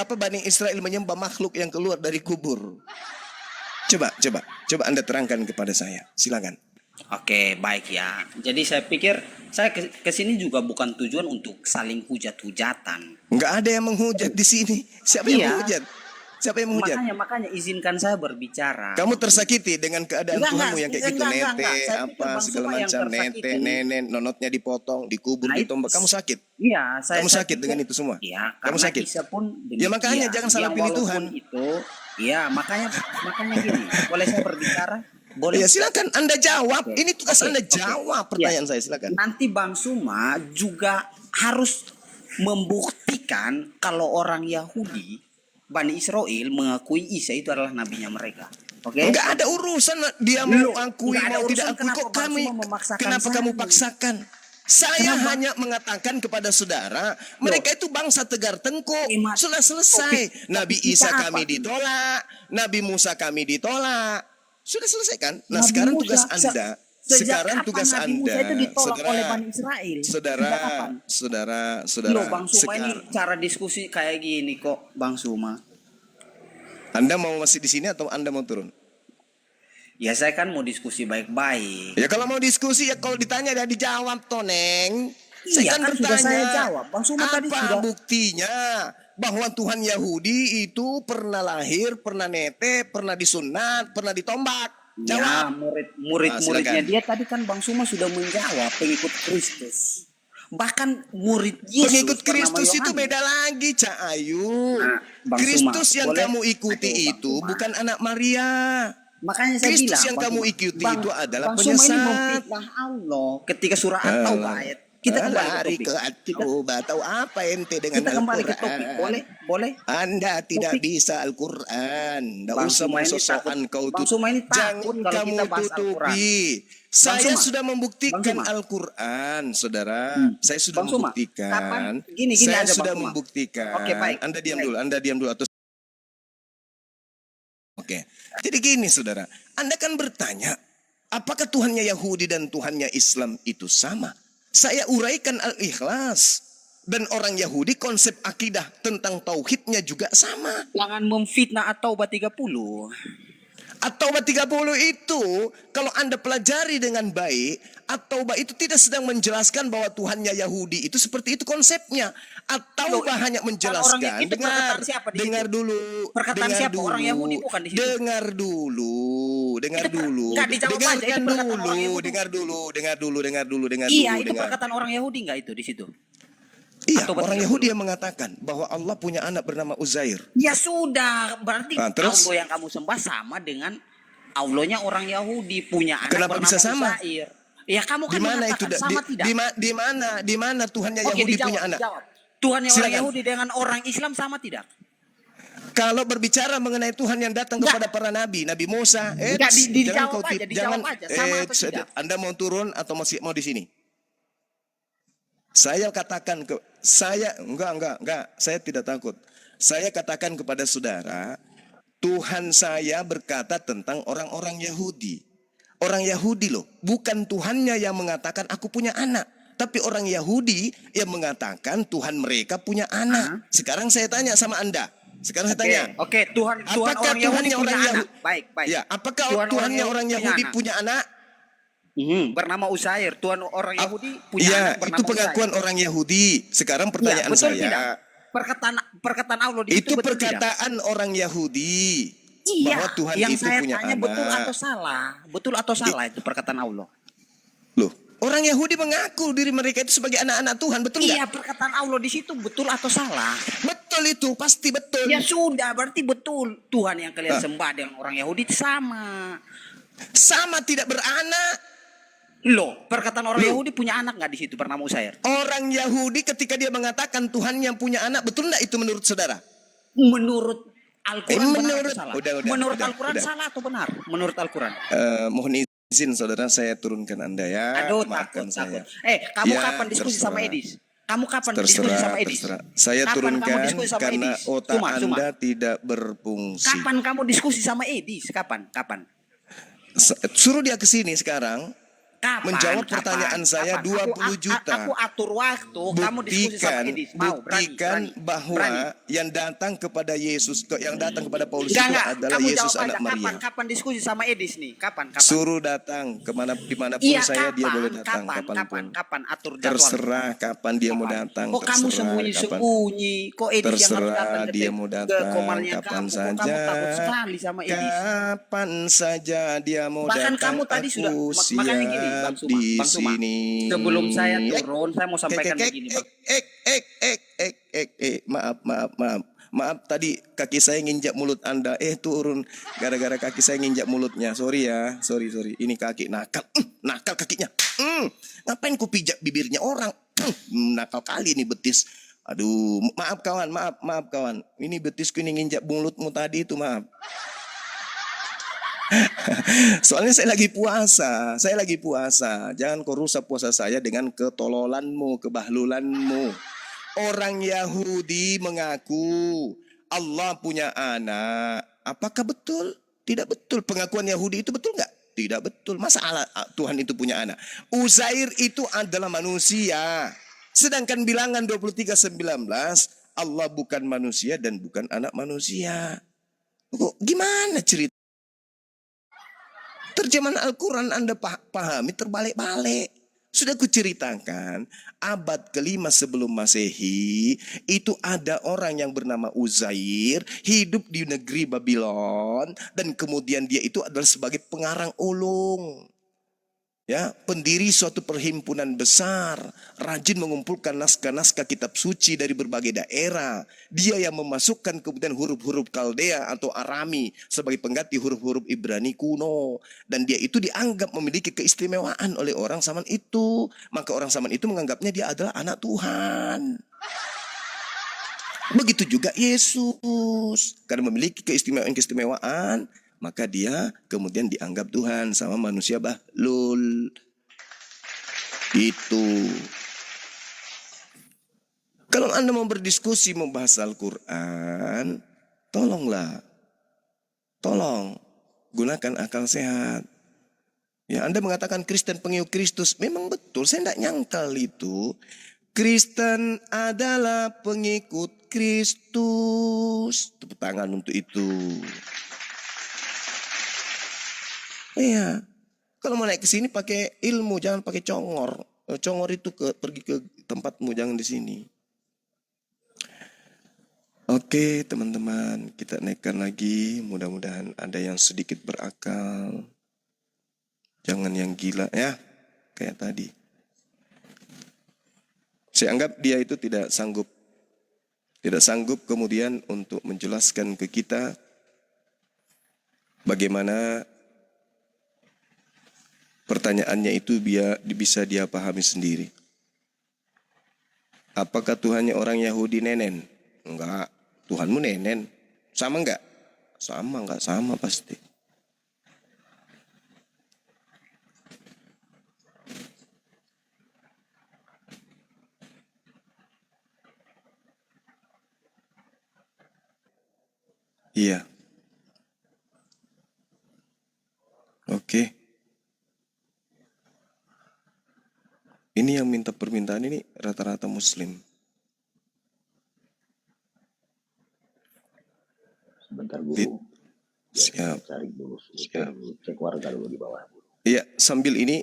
Bani Israel menyembah makhluk yang keluar dari kubur? Coba Anda terangkan kepada saya. Silakan. Oke, baik ya. Jadi saya pikir saya ke sini juga bukan tujuan untuk saling hujat-hujatan. Nggak ada yang menghujat di sini. Siapa yang menghujat? Makanya izinkan saya berbicara. Kamu tersakiti dengan keadaan Enggak, Tuhanmu yang kayak gitu, enggak. nete, Saya pikir apa Bang segala Suma yang macam, tersakiti. nenek, nonotnya dipotong, dikubur, Nah, ditombak. Kamu sakit. Iya, Kamu sakit dengan itu semua. Iya, Kamu karena sakit. Isa pun Ya makanya jangan salah pilih walaupun Tuhan. Itu, iya, makanya gini. Boleh saya berbicara? Boleh. Ya silakan Anda jawab. Oke. Ini tugas Oke. Anda Oke. jawab pertanyaan saya, silakan. Nanti Bang Suma juga harus membuktikan kalau orang Yahudi Bani Israel mengakui Isa itu adalah nabinya mereka. Oke? Enggak ada urusan dia mau akui Nggak ada mau tidak urusan. akui. Kenapa Kok Bang kami Suma memaksakan kenapa saya? kamu paksakan? Saya Kenapa? hanya mengatakan kepada saudara, mereka itu bangsa tegar tengkuk. Mas, Sudah selesai. topik Nabi kita Isa apa? kami ditolak, Nabi Musa kami ditolak. Sudah selesai kan? Nah, Nabi sekarang Musa, tugas Anda. Sekarang kapan tugas Nabi Musa Anda, itu ditolak oleh Bani Israel? Sejak kapan? saudara. Loh, Bang Suma ini sekarang. cara diskusi kayak gini kok, Bang Suma. Anda mau masih di sini atau Anda mau turun? Ya saya kan mau diskusi baik-baik. Ya kalau mau diskusi ya kalau ditanya dan dijawab toh, Neng. Iya, Saya kan sudah bertanya, saya jawab. Bang Suma tadi apa sudah. buktinya bahwa Tuhan Yahudi itu pernah lahir, pernah nete, pernah disunat, pernah ditombak? Ya, Jawab. murid-muridnya silakan. dia tadi kan Bang Suma sudah menjawab pengikut Kristus. Bahkan murid Yesus Pengikut bernama Kristus itu Yohanes. beda lagi, Cak Ayu. Nah, Bang Kristus Suma, yang boleh? kamu ikuti Aduh, Bang itu Suma. bukan anak Maria. Makanya saya Kristus bilang yang Bang kamu Suma, ikuti Bang- itu adalah Bang Suma ini penyesat. memfitnah Allah ketika surah At-Taubah ayat. Kita kembali ke Lari topik. ke At-Taubah. Tahu apa ente dengan Kita kembali ke Al-Quran? topik. Boleh? Anda tidak Topik. bisa Al-Quran. Tidak Bang usah Suma ini sosokan takut. kau Bang Suma ini takut Jangan kalau kamu kita bahas tutupi. Saya Suma. sudah membuktikan Bang Suma. Al-Quran, saudara. Saya sudah Bang Suma, membuktikan. kapan? Gini Saya aja, Bang sudah Suma. membuktikan. Oke, baik. Anda diam Baik. dulu. Atau Oke. Jadi gini, saudara. Anda kan bertanya, apakah Tuhannya Yahudi dan Tuhannya Islam itu sama? Saya uraikan Al-Ikhlas. Dan orang Yahudi konsep akidah tentang tauhidnya juga sama. Jangan memfitnah At-Taubah 30. At-Taubah 30 itu kalau Anda pelajari dengan baik, At-Taubah itu tidak sedang menjelaskan bahwa Tuhannya Yahudi itu seperti itu konsepnya. At-Taubah hanya menjelaskan. Orang itu perkataan siapa di dengar situ? dulu. Perkataan dengar siapa? dulu, Orang Yahudi bukan di situ. Dengar dulu. Nggak dijawab aja, itu perkataan orang Yahudi. Dengar dulu. Iya, itu perkataan orang Yahudi nggak itu di situ? Iya, At-Taubah orang 30. Yahudi yang mengatakan bahwa Allah punya anak bernama Uzair. Ya sudah, berarti Nah, terus? Allah yang kamu sembah sama dengan Allahnya orang Yahudi punya anak Kenapa bernama bisa sama? Uzair. Ya kamu kan Di mana itu? mengatakan sama tidak? Di mana Tuhannya Oke, Yahudi dijawab, punya anak? dijawab. Tuhannya orang Silakan. Yahudi dengan orang Islam sama tidak? Kalau berbicara mengenai Tuhan yang datang Enggak. kepada para nabi, Nabi Musa, Enggak, dijawab aja, sama atau tidak? Anda mau turun atau masih mau di sini? Saya katakan enggak, saya tidak takut. Saya katakan kepada saudara, Tuhan saya berkata tentang orang-orang Yahudi. Orang Yahudi loh, bukan Tuhannya yang mengatakan aku punya anak. Tapi orang Yahudi yang mengatakan Tuhan mereka punya anak. Sekarang saya tanya sama Anda. Sekarang saya tanya. Oke, Tuhan Apakah orang Yahudi Tuhannya punya orang anak. Yahudi? Baik. Ya, apakah Tuhan Tuhannya orang Yahudi anak. punya anak? Bernama Uzair. Tuhan orang Yahudi punya Iya, anak itu bernama pengakuan Uzair. orang Yahudi. Sekarang Iya, pertanyaan betul tidak? saya, Perkataan Allah di situ itu betul tidak? perkataan orang Yahudi Iya, bahwa Tuhan yang itu saya punya tanya betul atau anak. salah? Betul atau salah itu perkataan Allah? Loh, orang Yahudi mengaku diri mereka itu sebagai anak-anak Tuhan, betul nggak? Iya, perkataan Allah di situ betul atau salah? Betul itu, pasti betul. Ya sudah, berarti betul. Tuhan yang kalian Ah. sembah dengan orang Yahudi sama. Sama tidak beranak. Loh, perkataan orang Loh. Yahudi punya anak nggak di situ Bernama Uzair? Orang Yahudi ketika dia mengatakan Tuhan yang punya anak, betul nggak itu menurut saudara? Menurut Al-Quran benar menurut- atau salah? udah, Menurut udah, Al-Quran udah. salah atau benar? Menurut Al-Quran. Mohon izin saudara, saya turunkan Anda ya. Aduh, Maafkan takut. saya. Kamu Ya, kapan diskusi sama terserah. Edis? Kamu kapan diskusi sama Edis? Terserah. Saya Kapan kamu turunkan diskusi sama karena Edis? otak Cuma. Anda tidak berfungsi. Kapan kamu diskusi sama Edis? Kapan? Suruh dia ke sini sekarang. Kapan? Menjawab pertanyaan saya 20 juta. Aku atur waktu. Kamu diskusi sama Edis. Buktikan bahwa berani. yang datang kepada Yesus, yang datang kepada Paulus Enggak, itu adalah kamu Yesus jawab anak aja. Maria. Kapan diskusi sama Edis nih? Kapan? Suruh datang dimanapun Iya, saya, dia boleh datang kapan atur jadwal? Terserah kapan dia mau datang. Kok kamu sembunyi-sembunyi? Kok Edis yang harus datang Terserah dia mau datang komalnya kapan kamu? Kok saja. kamu takut sekali sama Edis? Kapan saja dia mau Bahkan datang. kamu tadi sudah aku makanya gini, siap Bang Suma, di Bang Suma. sini. Sebelum saya turun, saya mau sampaikan begini, Bang. Maaf tadi kaki saya nginjak mulut Anda. Turun gara-gara kaki saya nginjak mulutnya. Sorry ya, sorry. Ini kaki nakal, nakal kakinya. Ngapain ku pijak bibirnya orang? Nakal kali ini betis. Aduh, maaf kawan. Ini betisku ini nginjak mulutmu tadi itu, maaf. Soalnya saya lagi puasa. Jangan kau rusak puasa saya dengan ketololanmu, kebahlulanmu. Orang Yahudi mengaku Allah punya anak. Apakah betul? Tidak betul. Pengakuan Yahudi itu betul nggak? Tidak betul. Masa Tuhan itu punya anak? Uzair itu adalah manusia. Sedangkan bilangan 23:19, Allah bukan manusia dan bukan anak manusia. Kok gimana cerita? Terjemahan Al-Quran Anda pahami terbalik-balik. Sudah kuceritakan, abad ke-5 sebelum Masehi, itu ada orang yang bernama Uzair, hidup di negeri Babylon, dan kemudian dia itu adalah sebagai pengarang ulung. Ya, pendiri suatu perhimpunan besar, rajin mengumpulkan naskah-naskah kitab suci dari berbagai daerah. Dia yang memasukkan kemudian huruf-huruf Kaldea atau Arami sebagai pengganti huruf-huruf Ibrani kuno. Dan dia itu dianggap memiliki keistimewaan oleh orang zaman itu. Maka orang zaman itu menganggapnya dia adalah anak Tuhan. Begitu juga Yesus. Karena memiliki keistimewaan, maka dia kemudian dianggap Tuhan sama manusia bahlul. Itu. Kalau Anda mau berdiskusi membahas Al-Quran, tolong gunakan akal sehat. Ya, Anda mengatakan Kristen pengikut Kristus, memang betul, saya tidak nyangkal itu. Kristen adalah pengikut Kristus. Tepuk tangan untuk itu. Iya. Kalau mau naik ke sini pakai ilmu, jangan pakai congor. Congor itu pergi ke tempatmu, jangan di sini. Oke, teman-teman, kita naikkan lagi. Mudah-mudahan ada yang sedikit berakal. Jangan yang gila ya, kayak tadi. Saya anggap dia itu tidak sanggup kemudian untuk menjelaskan ke kita bagaimana pertanyaannya itu bisa dia pahami sendiri. Apakah Tuhannya orang Yahudi nenen? Enggak. Tuhanmu nenen. Sama enggak? Enggak sama pasti. Iya. Oke. Ini yang minta permintaan ini rata-rata Muslim. Sebentar guru. Siap. Cari dulu. Siap. Cek warga dulu di bawah. Iya, sambil ini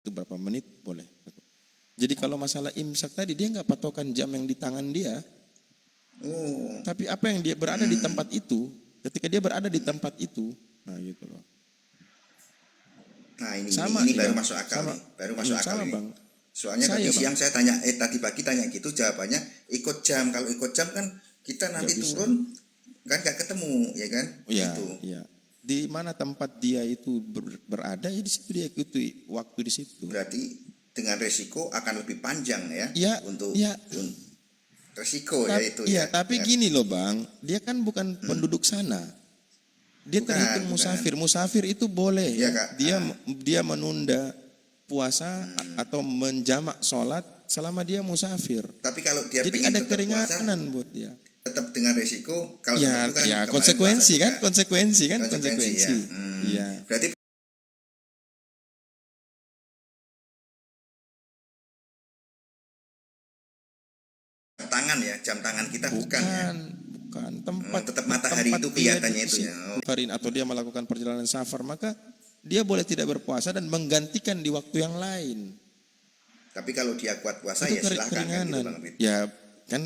Itu berapa menit boleh. Jadi kalau masalah imsak tadi dia nggak patokan jam yang di tangan dia, Oh, tapi apa yang dia berada di tempat itu, ketika dia berada di tempat itu, nah gitu loh. nah ini Sama, ini baru ya. masuk akal Sama. nih, baru masuk akal Sama, ini. Bang. Soalnya Saya, tadi Bang. siang saya tanya, tadi pagi tanya gitu, jawabannya ikut jam. Kalau ikut jam kan kita nanti Nggak bisa. turun kan gak ketemu, ya kan? Iya, Gitu. iya. Di mana tempat dia itu berada, ya di situ dia ikuti waktu di situ. Berarti dengan resiko akan lebih panjang ya, Iya, untuk iya. resiko ya itu Iya, ya. tapi Dengan- gini loh Bang, dia kan bukan penduduk sana. Dia Bukan, terhitung bukan. musafir. Musafir itu boleh Iya, ya. Kak. Dia menunda puasa atau menjamak sholat selama dia musafir. Tapi kalau dia Jadi pengen ada tetap puasa, keringanan buat dia. tetap dengan resiko. Kalau Ya, itu kan ya kemarin konsekuensi bahasa kan, juga. konsekuensi kan, Konsekuensi, konsekuensi. ya. Iya. Berarti tangan ya, jam tangan kita bukan ya. Bukan tempat. Tetap matahari tempat itu dia kelihatannya di itu ya. Oh. safarin atau dia melakukan perjalanan safar, maka dia boleh tidak berpuasa dan menggantikan di waktu yang lain. Tapi kalau dia kuat puasa Itu ya silakan kan gitu keringanan. Bang Fit. Ya kan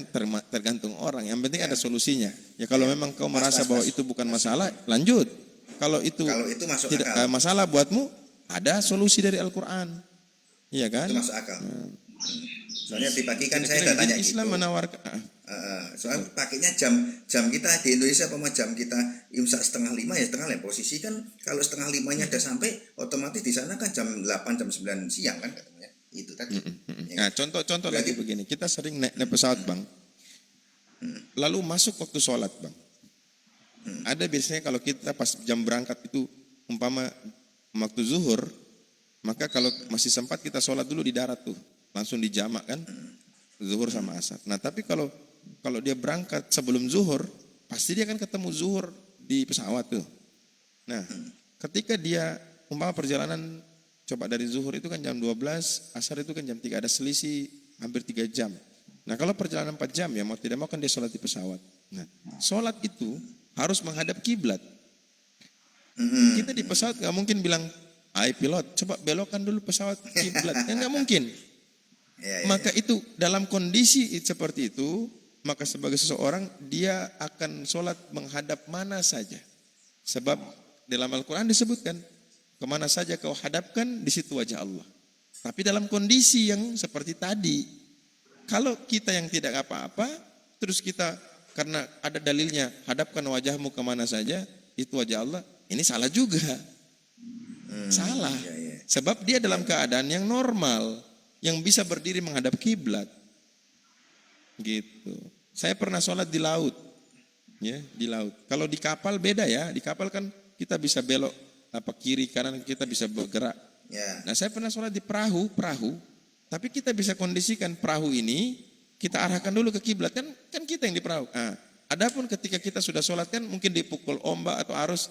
tergantung orang. Yang penting ada solusinya. Ya kalau memang kau merasa bahwa itu bukan masalah, lanjut. Kalau itu masuk tidak akal. masalah buatmu, ada solusi dari Al-Qur'an. Iya kan? Itu masuk akal. Soalnya di pagi kan saya Kira-kira udah tanya jadi gitu. Islam menawarkan Soal pakainya jam kita di Indonesia sama jam kita imsak 4:30 ya 4:30 posisi kan kalau 4:30-nya udah sampai otomatis di sana kan jam 8 jam 9 siang kan katanya itu tadi. Ya Nah, kan? contoh lagi begini. Kita sering naik pesawat, Bang. Lalu masuk waktu sholat, Bang. Ada biasanya kalau kita pas jam berangkat itu umpama waktu zuhur, maka kalau masih sempat kita sholat dulu di darat tuh, langsung dijamak kan, zuhur sama asar. Nah, tapi kalau dia berangkat sebelum zuhur, pasti dia akan ketemu zuhur di pesawat tuh. Nah, ketika dia umpama perjalanan coba dari zuhur itu kan jam 12, asar itu kan jam 3, ada selisih hampir 3 jam. Nah, kalau perjalanan 4 jam ya mau tidak mau kan dia sholat di pesawat. Nah, sholat itu harus menghadap kiblat. Kita di pesawat nggak mungkin bilang, "Hai pilot, coba belokkan dulu pesawat kiblat." Kan nggak mungkin. Ya, Maka itu dalam kondisi seperti itu, maka sebagai seseorang dia akan sholat menghadap mana saja. Sebab dalam Al-Quran disebutkan, kemana saja kau hadapkan di situ wajah Allah. Tapi dalam kondisi yang seperti tadi, kalau kita yang tidak apa-apa, terus kita karena ada dalilnya hadapkan wajahmu kemana saja, itu wajah Allah, ini salah juga. Salah. Sebab dia dalam keadaan yang normal, yang bisa berdiri menghadap kiblat. Gitu. Saya pernah sholat di laut. Ya, di laut. Kalau di kapal beda ya, di kapal kan kita bisa belok kiri kanan, kita bisa bergerak. Ya. Nah, saya pernah sholat di perahu, tapi kita bisa kondisikan perahu ini kita arahkan dulu ke kiblat, kan kita yang di perahu. Nah, adapun ketika kita sudah sholat kan mungkin dipukul ombak atau arus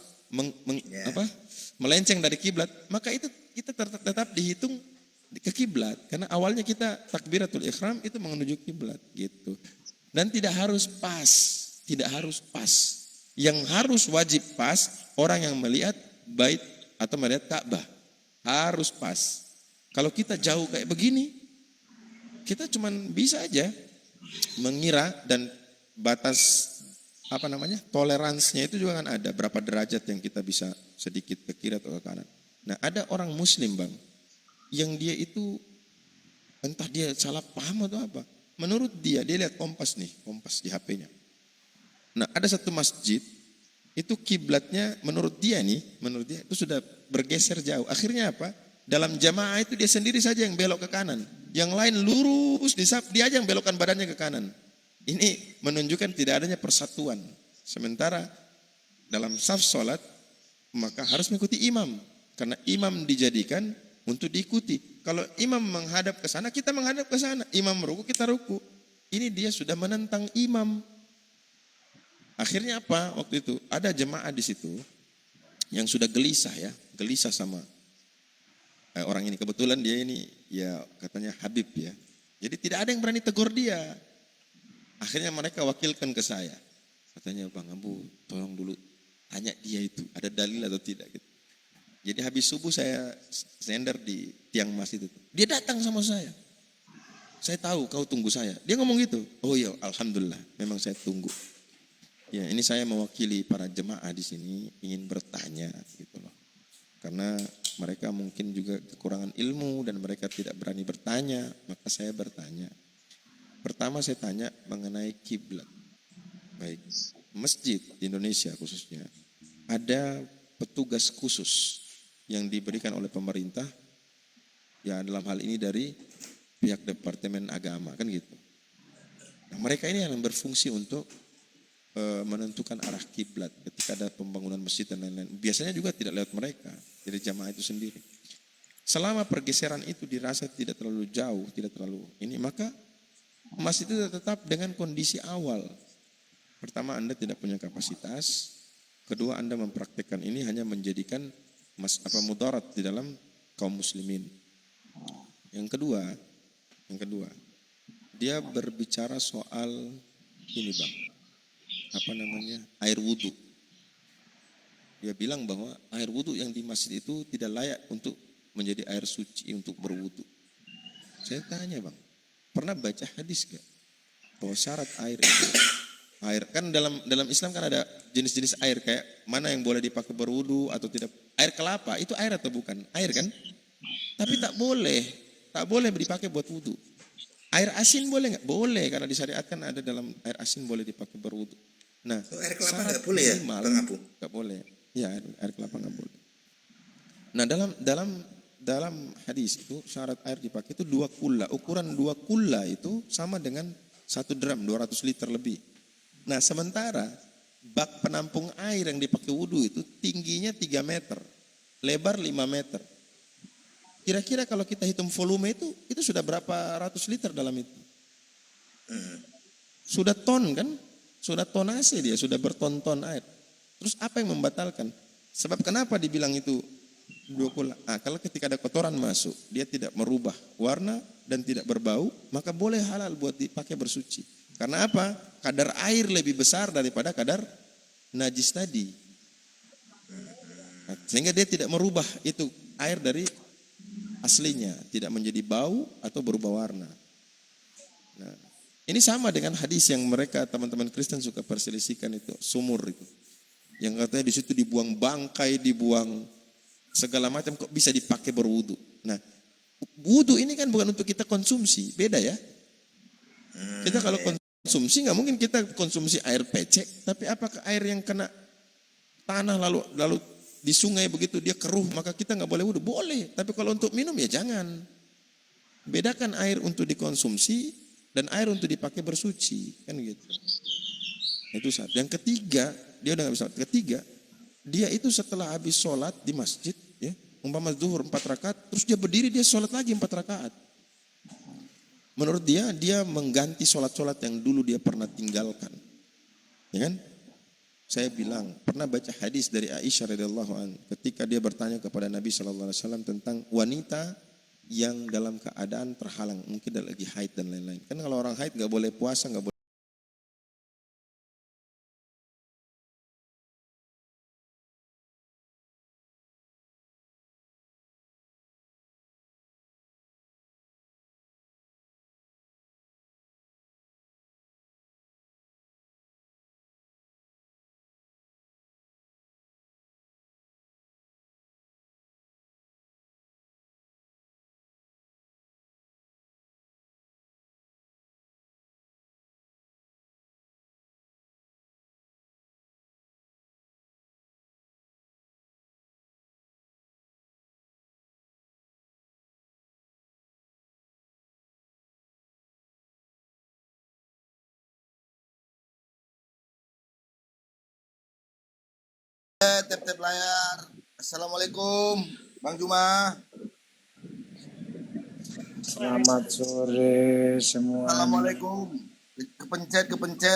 melenceng dari kiblat, maka itu kita tetap dihitung ke kiblat karena awalnya kita takbiratul ihram itu menuju kiblat gitu. Dan tidak harus pas. Yang harus wajib pas orang yang melihat bait atau melihat Ka'bah. Harus pas. Kalau kita jauh kayak begini, kita cuman bisa aja mengira dan batas toleransinya itu juga kan ada. Berapa derajat yang kita bisa sedikit ke kiri atau ke kanan. Nah, ada orang muslim, Bang, yang dia itu entah dia salah paham atau apa. Menurut dia lihat kompas di HP-nya. Nah, ada satu masjid itu kiblatnya menurut dia itu sudah bergeser jauh. Akhirnya apa? Dalam jamaah itu dia sendiri saja yang belok ke kanan. Yang lain lurus dia aja yang belokkan badannya ke kanan. Ini menunjukkan tidak adanya persatuan. Sementara dalam saf sholat maka harus mengikuti imam. Karena imam dijadikan untuk diikuti. Kalau imam menghadap ke sana, kita menghadap ke sana. Imam ruku, kita ruku. Ini dia sudah menentang imam. Akhirnya apa? Waktu itu ada jemaah di situ yang sudah gelisah sama orang ini. Kebetulan dia ini ya katanya Habib ya. Jadi tidak ada yang berani tegur dia. Akhirnya mereka wakilkan ke saya. Katanya, "Bang Abu, tolong dulu tanya dia itu ada dalil atau tidak." Gitu. Jadi habis subuh saya sender di tiang masjid itu. Dia datang sama saya. Saya tahu kau tunggu saya. Dia ngomong gitu. Oh iya, alhamdulillah, memang saya tunggu. Ya, ini saya mewakili para jemaah di sini ingin bertanya gitu loh. Karena mereka mungkin juga kekurangan ilmu dan mereka tidak berani bertanya, maka saya bertanya. Pertama saya tanya mengenai kiblat. Baik, masjid di Indonesia khususnya ada petugas khusus yang diberikan oleh pemerintah, ya dalam hal ini dari pihak Departemen Agama kan gitu. Nah, mereka ini yang berfungsi untuk menentukan arah kiblat ketika ada pembangunan masjid dan lain-lain. Biasanya juga tidak lewat mereka, dari jamaah itu sendiri. Selama pergeseran itu dirasa tidak terlalu jauh, tidak terlalu ini, maka masjid itu tetap dengan kondisi awal. Pertama, Anda tidak punya kapasitas. Kedua, Anda mempraktekkan ini hanya menjadikan mudarat di dalam kaum muslimin. Yang kedua, dia berbicara soal ini bang, air wudhu. Dia bilang bahwa air wudhu yang di masjid itu tidak layak untuk menjadi air suci untuk berwudhu. Saya tanya bang, pernah baca hadis gak bahwa syarat air itu, air kan dalam Islam kan ada jenis-jenis air kayak mana yang boleh dipakai berwudhu atau tidak. Air kelapa itu air atau bukan? Air kan? Tapi tak boleh dipakai buat wudhu. Air asin boleh nggak? Boleh, karena disyariatkan ada dalam air asin boleh dipakai berwudhu. Nah, air kelapa nggak boleh ya, Bang Abu? Nggak boleh. Ya, air kelapa nggak boleh. Nah, dalam hadis itu syarat air dipakai itu 2 kulla. Ukuran 2 kulla itu sama dengan 1 drum 200 liter lebih. Nah, sementara bak penampung air yang dipakai wudhu itu tingginya 3 meter, lebar 5 meter. Kira-kira kalau kita hitung volume itu sudah berapa ratus liter dalam itu? Sudah ton kan? Sudah tonase dia, sudah berton-ton air. Terus apa yang membatalkan? Sebab kenapa dibilang itu 2 kulla? Kalau ketika ada kotoran masuk, dia tidak merubah warna dan tidak berbau, maka boleh halal buat dipakai bersuci. Karena apa? Kadar air lebih besar daripada kadar najis tadi. Sehingga dia tidak merubah itu air dari aslinya, tidak menjadi bau atau berubah warna. Nah, ini sama dengan hadis yang mereka teman-teman Kristen suka perselisihkan itu, sumur itu. Yang katanya di situ dibuang bangkai, dibuang segala macam, kok bisa dipakai berwudu. Nah, wudu ini kan bukan untuk kita konsumsi, beda ya. Kita kalau konsumsi nggak mungkin kita konsumsi air pecek, tapi apakah air yang kena tanah lalu di sungai begitu dia keruh, maka kita nggak boleh wudhu? Boleh, tapi kalau untuk minum ya jangan. Bedakan air untuk dikonsumsi dan air untuk dipakai bersuci, kan gitu. Itu satu. Yang ketiga, dia udah nggak bisa. Ketiga, dia itu setelah habis sholat di masjid, ya, umpama zuhur 4 rakaat, terus dia berdiri dia sholat lagi 4 rakaat. Menurut dia mengganti sholat-sholat yang dulu dia pernah tinggalkan, ya kan? Saya bilang, pernah baca hadis dari Aisyah radhiyallahu anha ketika dia bertanya kepada Nabi sallallahu alaihi wasallam tentang wanita yang dalam keadaan terhalang, mungkin lagi haid dan lain-lain. Kan kalau orang haid nggak boleh puasa, nggak boleh. Tep layar. Assalamualaikum, Bang Juma. Selamat sore semua. Assalamualaikum. Kepencet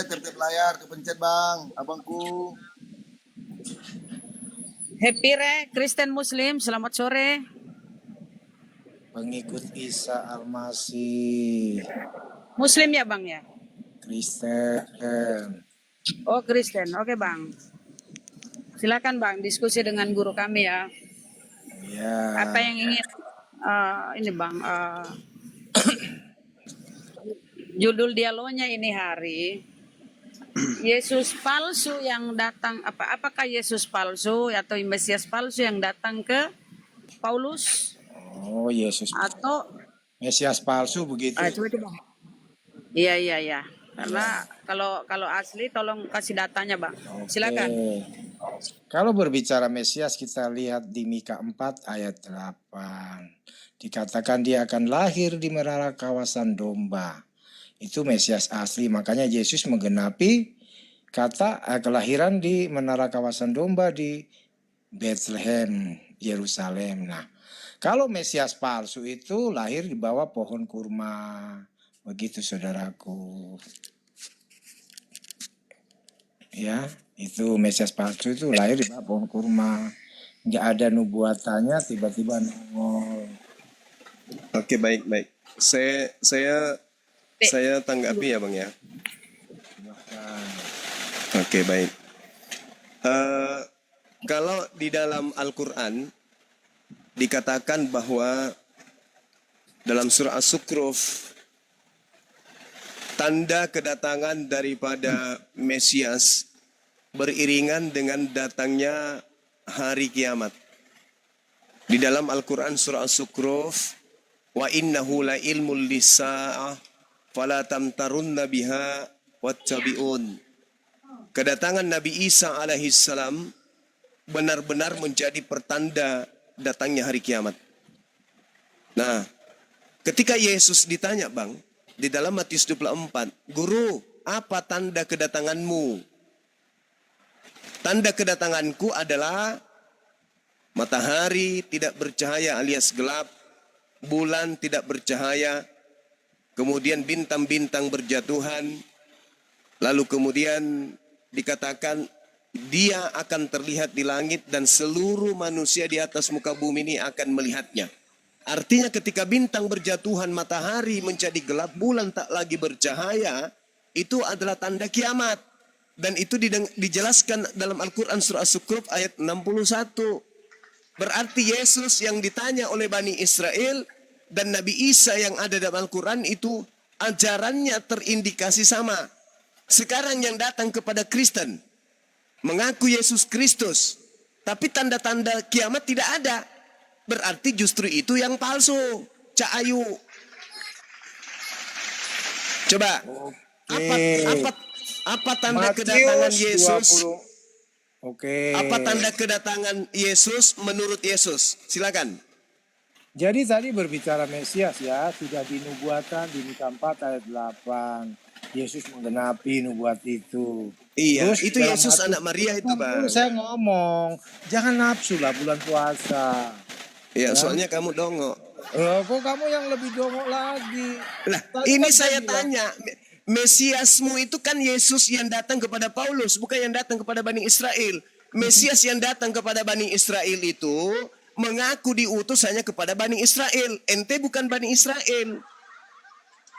tep layar, kepencet Bang, abangku. Happy Re, Kristen Muslim, selamat sore. Pengikut Isa Al-Masih, Muslim ya Bang ya? Kristen. Oh Kristen, oke Bang. Silakan Bang, diskusi dengan guru kami ya. Ya. Apa yang ingin ini Bang, judul dialognya ini hari Yesus palsu yang datang apakah Yesus palsu atau Mesias palsu yang datang ke Paulus Oh, Yesus. atau Mesias palsu begitu. coba. Iya. Karena kalau asli tolong kasih datanya, Bang. Silakan. Oke. Kalau berbicara Mesias kita lihat di Mika 4 ayat 8. Dikatakan dia akan lahir di menara kawasan domba. Itu Mesias asli. Makanya Yesus menggenapi kata kelahiran di menara kawasan domba di Bethlehem, Yerusalem. Nah, kalau Mesias palsu itu lahir di bawah pohon kurma. Begitu saudaraku. Ya, itu Mesias palsu itu lahir di bawah pohon kurma. Nggak ada nubuatannya, tiba-tiba nongol. Oke, baik. Saya tanggapi ya Bang ya. Oke, baik. Kalau di dalam Al-Quran dikatakan bahwa dalam surah As-Sukruf tanda kedatangan daripada Mesias beriringan dengan datangnya hari kiamat. Di dalam Al-Quran surah As-Sukruf, wa innahu la ilmul lisa'ah fala tamtarunna biha wattabi'un. Kedatangan Nabi Isa alaihissalam benar-benar menjadi pertanda datangnya hari kiamat. Nah, ketika Yesus ditanya Bang, di dalam Matius 24, Guru, apa tanda kedatanganmu? Tanda kedatanganku adalah matahari tidak bercahaya alias gelap, bulan tidak bercahaya, kemudian bintang-bintang berjatuhan, lalu kemudian dikatakan dia akan terlihat di langit dan seluruh manusia di atas muka bumi ini akan melihatnya. Artinya ketika bintang berjatuhan, matahari menjadi gelap, bulan tak lagi bercahaya, itu adalah tanda kiamat. Dan itu dijelaskan dalam Al-Quran surah As-Sukruf ayat 61. Berarti Yesus yang ditanya oleh Bani Israel dan Nabi Isa yang ada dalam Al-Quran itu ajarannya terindikasi sama. Sekarang yang datang kepada Kristen mengaku Yesus Kristus, tapi tanda-tanda kiamat tidak ada. Berarti justru itu yang palsu. Cak Ayu. Coba. Apa tanda Matius kedatangan Yesus? 20. Oke. Apa tanda kedatangan Yesus menurut Yesus? Silakan. Jadi tadi berbicara Mesias ya, sudah dinubuatan di Mika 4 ayat 8. Yesus menggenapi nubuat itu. Iya, Terus itu dalam Yesus Matius anak Maria itu, Bang. Saya ngomong, jangan nafsu lah bulan puasa. Iya, soalnya kamu dongok. Kok kamu yang lebih dongok lagi? Lah, Tadi ini kan saya bilang, tanya, Mesiasmu itu kan Yesus yang datang kepada Paulus, bukan yang datang kepada Bani Israel. Mesias yang datang kepada Bani Israel itu mengaku diutus hanya kepada Bani Israel. Ente bukan Bani Israel.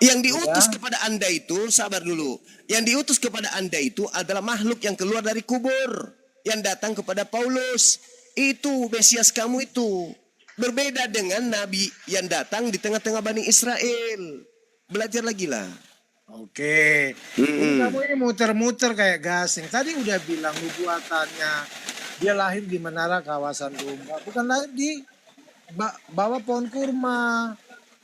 Yang diutus kepada Anda itu, sabar dulu. Yang diutus kepada Anda itu adalah makhluk yang keluar dari kubur. Yang datang kepada Paulus. Itu Mesias kamu itu. Berbeda dengan Nabi yang datang di tengah-tengah Bani Israel. Belajar lagi lah. Oke. Ini kamu ini muter-muter kayak gasing. Tadi udah bilang nubuatannya. Dia lahir di menara kawasan domba. Bukan lahir di bawah pohon kurma.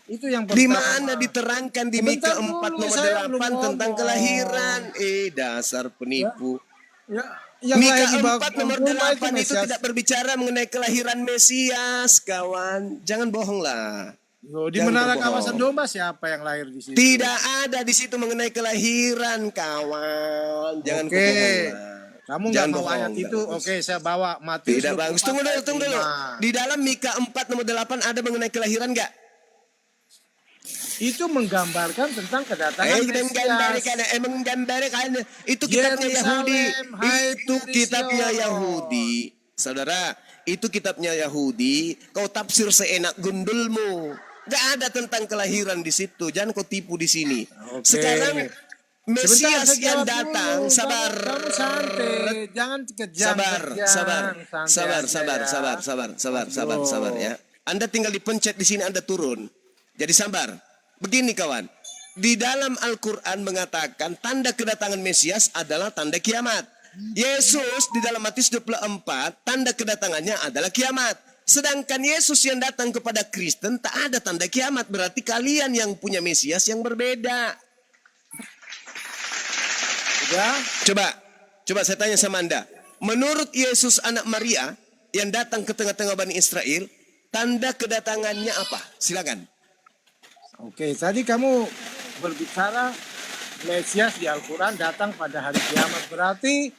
Itu yang pertama. Di mana diterangkan di Mika 4 Sebentar dulu, nomor saya 8 belum tentang ngomong. kelahiran. Dasar penipu. Ya, yang lahir di Mika bawah 4 pohon nomor kurma 8 itu Mesias. tidak berbicara mengenai kelahiran Mesias, kawan. Jangan bohong lah. Loh, di Jangan menara berbohong. kawasan domba siapa yang lahir di situ? Tidak ada di situ mengenai kelahiran, kawan. Jangan Oke. bohong lah. Kamu nggak Jangan mau bohong, ayat nggak itu? bagus. Oke, saya bawa Matius. Tidak bagus. 24 Tunggu dulu, ayat tunggu dulu. 5. Di dalam Mika 4 nomor 8 ada mengenai kelahiran nggak? Itu menggambarkan tentang kedatangan Mesias. Menggambarkan itu kitabnya Yerusalem, Yahudi. hai Itu putri kitabnya Sion. Yahudi. Saudara, itu kitabnya Yahudi. Kau tafsir seenak gundulmu. Gak ada tentang kelahiran di situ. Jangan kau tipu di sini. Oke. Sekarang Mesias saya yang jawab datang, dulu. sabar. Kamu santai, jangan kejam. Sabar ya. Anda tinggal dipencet di sini, Anda turun. Jadi sabar. Begini kawan, di dalam Al-Quran mengatakan tanda kedatangan Mesias adalah tanda kiamat. Yesus di dalam Matius 24, tanda kedatangannya adalah kiamat. Sedangkan Yesus yang datang kepada Kristen tak ada tanda kiamat. Berarti kalian yang punya Mesias yang berbeda. Ya, Coba saya tanya sama Anda. Menurut Yesus anak Maria yang datang ke tengah-tengah Bani Israel, tanda kedatangannya apa? Silakan. oke. Tadi kamu berbicara Mesias di Al-Quran datang pada hari kiamat. Berarti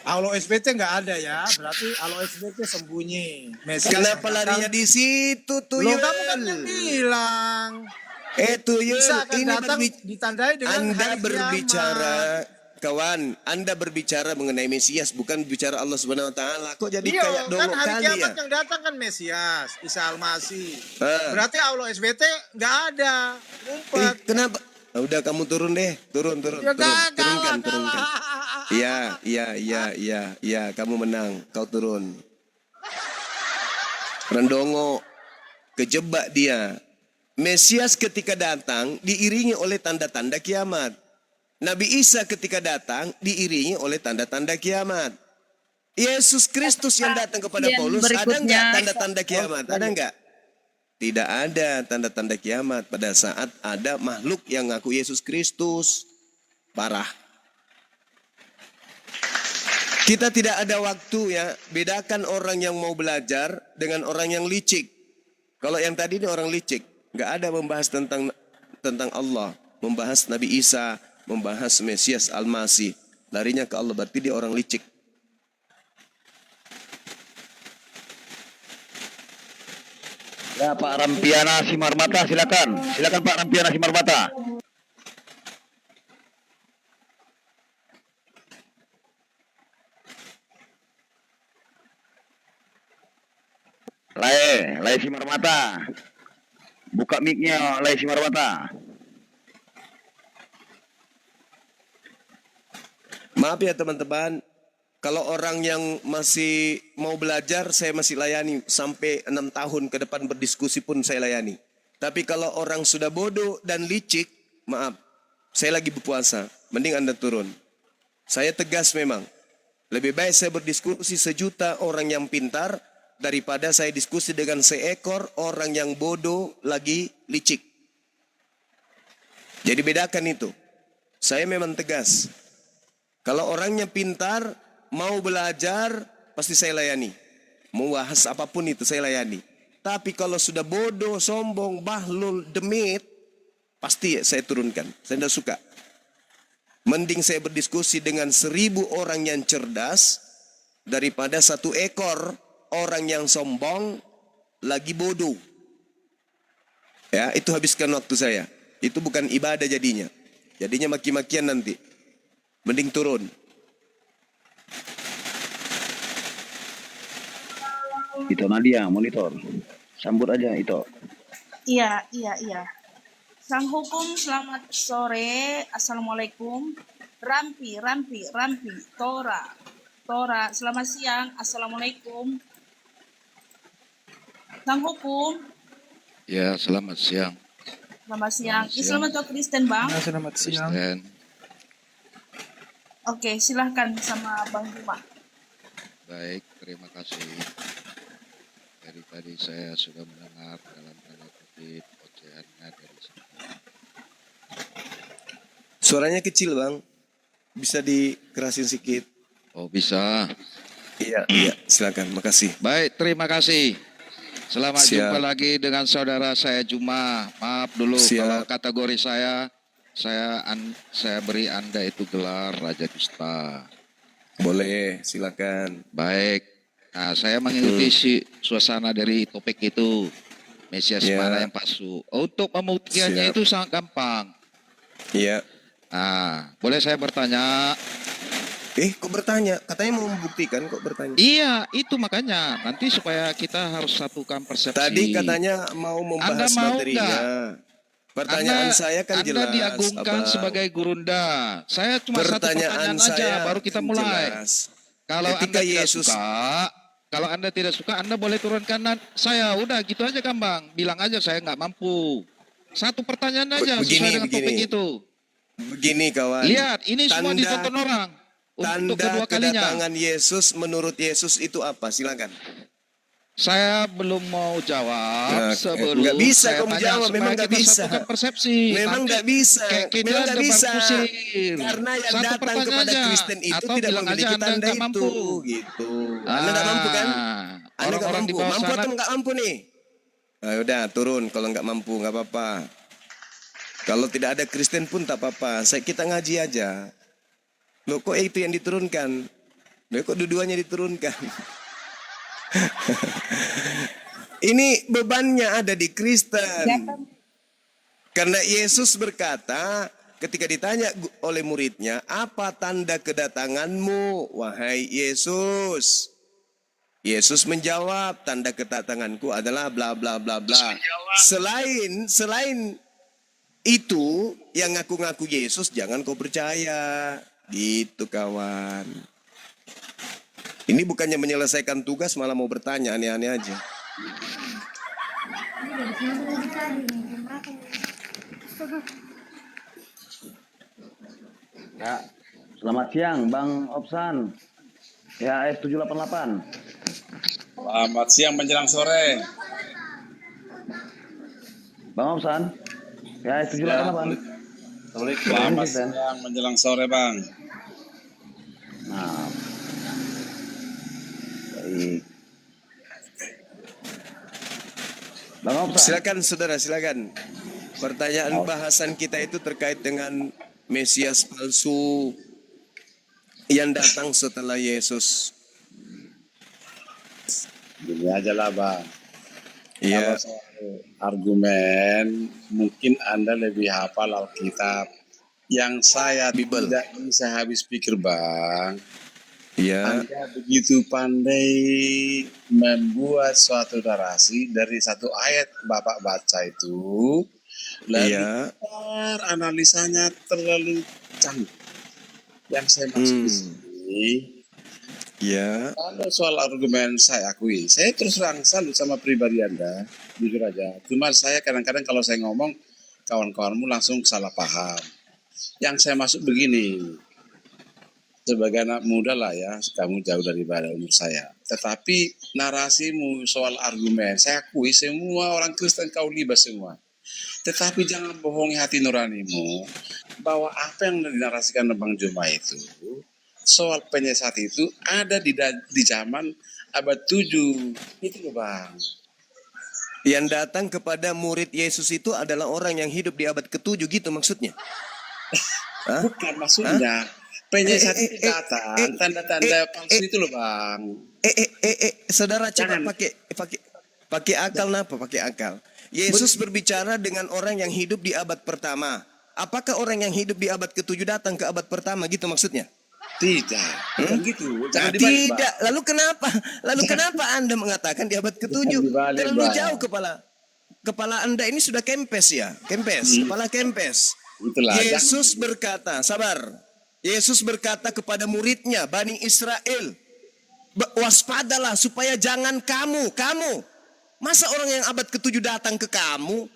Allah SBT nggak ada ya. Berarti Allah SBT sembunyi. Mesias Kenapa yang datang- larinya di situ Loh, Tuyul? kamu kan yang bilang. Tuyul, Bisa akan ini datang ditandai dengan Anda hari berbicara, kiamat. kawan, Anda berbicara mengenai Mesias, bukan bicara Allah Subhanahu Wa Taala. Kok jadi Iya, kayak kan dongok hari kali kiamat ya? yang datang kan Mesias, Isa Al-Masih. Ah. Berarti Allah SBT nggak ada. Ngumpet. Kenapa? Udah kamu turun deh, turun, Ya turunkan. kalah. Iya, kamu menang, kau turun. Rendongo, kejebak dia. Mesias ketika datang diiringi oleh tanda-tanda kiamat. Nabi Isa ketika datang diiringi oleh tanda-tanda kiamat. Yesus Kristus yang datang kepada Yang Paulus, ada berikutnya. enggak tanda-tanda kiamat? Ada enggak? Tidak ada tanda-tanda kiamat pada saat ada makhluk yang ngaku Yesus Kristus. Parah. Kita tidak ada waktu ya, bedakan orang yang mau belajar dengan orang yang licik. Kalau yang tadi ini orang licik, nggak ada membahas tentang Allah, membahas Nabi Isa, membahas Mesias Al-Masih. Larinya ke Allah, berarti dia orang licik. Ya Pak Rampiana Simarmata, silakan Pak Rampiana Simarmata. Lai Simarmata, buka mic-nya Lai Simarmata. Maaf ya teman-teman, kalau orang yang masih mau belajar saya masih layani. Sampai 6 tahun ke depan berdiskusi pun saya layani. Tapi kalau orang sudah bodoh dan licik, maaf, saya lagi berpuasa, mending Anda turun. Saya tegas memang. Lebih baik saya berdiskusi 1.000.000 orang yang pintar daripada saya diskusi dengan seekor orang yang bodoh lagi licik. Jadi bedakan itu. Saya memang tegas. Kalau orangnya pintar, mau belajar, pasti saya layani. Mau bahas apapun itu saya layani. Tapi kalau sudah bodoh, sombong, bahlul, demit, pasti saya turunkan. Saya tidak suka. Mending saya berdiskusi dengan 1.000 orang yang cerdas daripada 1 ekor orang yang sombong lagi bodoh. Ya, itu habiskan waktu saya. Itu bukan ibadah jadinya. Jadinya maki-makian nanti. Mending turun. Itu Nadia monitor. Sambut aja itu. Iya. Sang hukum selamat sore. Assalamualaikum. Rampi. Tora. Selamat siang. Assalamualaikum. Sang hukum. Ya, selamat siang. Selamat siang. Selamat siang. Islam atau Kristen, Bang? Selamat siang. Kristen. Oke, silahkan sama Bang Juma. Baik, terima kasih. Dari tadi saya sudah mendengar dalam tanda kutip ocehannya dari sini. Suaranya kecil bang. Bisa dikerasin sedikit. Oh bisa. Iya, silakan. Makasih. Baik, terima kasih. Selamat Siap. jumpa lagi dengan saudara saya Juma. Maaf dulu Siap. kalau kategori saya beri Anda itu gelar Raja Dusta. Boleh, silakan. Baik. Nah, saya mengikuti suasana dari topik itu. Mesias Ya. mana yang palsu. Untuk pembuktiannya Siap. itu sangat gampang. Iya. Nah, boleh saya bertanya? Kok bertanya? Katanya mau membuktikan, kok bertanya? Iya, itu makanya. Nanti supaya kita harus satukan persepsi. Tadi katanya mau Anda membahas mau materinya. Pertanyaan Anda, saya kan Anda jelas, diagungkan Abang. sebagai gurunda. Saya cuma satu pertanyaan aja, saya baru kita kan mulai. jelas. Kalau Ketika Anda tidak Yesus suka, kalau Anda tidak suka, Anda boleh turunkan saya. Udah gitu aja Bang. Bilang aja saya nggak mampu. Satu pertanyaan aja sesuai dengan topik itu. Begini kawan. Lihat, ini semua ditonton orang. Untuk Tanda kedua kalinya. kedatangan Yesus menurut Yesus itu apa? Silakan. Saya belum mau jawab sebelum nggak bisa saya kamu tanya jawab, supaya memang nggak kita bisa. satukan persepsi. Memang Nanti nggak bisa, kita memang nggak debar bisa. kusir. Karena yang Satu datang pertanyaan kepada aja. Kristen itu Atau tidak bilang aja memiliki Anda tanda nggak itu, mampu. gitu. Anda nggak mampu kan? Anda nggak Orang-orang di mampu. bawah Mampu sana. atau nggak mampu nih? Nah, udah turun. Kalau nggak mampu nggak apa-apa. Kalau tidak ada Kristen pun tak apa-apa. Kita ngaji aja. Loh kok itu yang diturunkan? Loh kok dua-duanya diturunkan? Ini bebannya ada di Kristen. Karena Yesus berkata ketika ditanya oleh muridnya, apa tanda kedatanganmu, wahai Yesus? Yesus menjawab, tanda kedatanganku adalah bla bla bla bla. Selain itu yang ngaku-ngaku Yesus jangan kau percaya. Gitu kawan. Ini bukannya menyelesaikan tugas malah mau bertanya aneh-aneh aja. Ya, selamat siang Bang Opsan. Ya, F788. Selamat siang menjelang sore. Bang Opsan. Ya, F788. Selamat siang menjelang sore, Bang. Nah, baik. Bang Opsan. Silakan saudara, silakan. Pertanyaan bahasan kita itu terkait dengan Mesias palsu yang datang setelah Yesus. Gini aja lah, Bang. Iya. Kalau soal argumen, mungkin Anda lebih hafal Alkitab. Yang saya tidak bisa habis pikir, Bang. Iya. Anda begitu pandai membuat suatu narasi dari satu ayat Bapak baca itu, lalu analisanya terlalu canggih. Yang saya maksud di sini, kalau soal argumen saya akui, saya terus terang salut sama pribadi Anda, jujur aja. Cuma saya kadang-kadang kalau saya ngomong, kawan-kawanmu langsung salah paham. Yang saya maksud begini, sebagai anak muda lah ya, kamu jauh daripada umur saya. Tetapi narasimu soal argumen, saya akui semua orang Kristen kau libat semua. Tetapi jangan bohongi hati nuranimu bahwa apa yang dinarasikan Bang Juma itu, soal penyesat itu ada di zaman abad 7. Itu loh Bang. Yang datang kepada murid Yesus itu adalah orang yang hidup di abad ke-7 gitu maksudnya? Bukan maksudnya. Penyesat itu datang, tanda-tanda palsu itu loh Bang. Saudara coba pakai akal napa? Pakai akal. Yesus berbicara dengan orang yang hidup di abad pertama. Apakah orang yang hidup di abad ke-7 datang ke abad pertama gitu maksudnya? Tidak, bukan gitu. Jangan Nah, dibalik, tidak. Bang. Lalu kenapa Anda mengatakan di abad ke-7? Dibalik, Terlalu Bang. jauh kepala Anda ini sudah kempes ya, kepala kempes. Itulah, Yesus berkata, sabar. Yesus berkata kepada muridnya, Bani Israel, waspadalah supaya jangan kamu. Masa orang yang abad ke-7 datang ke kamu?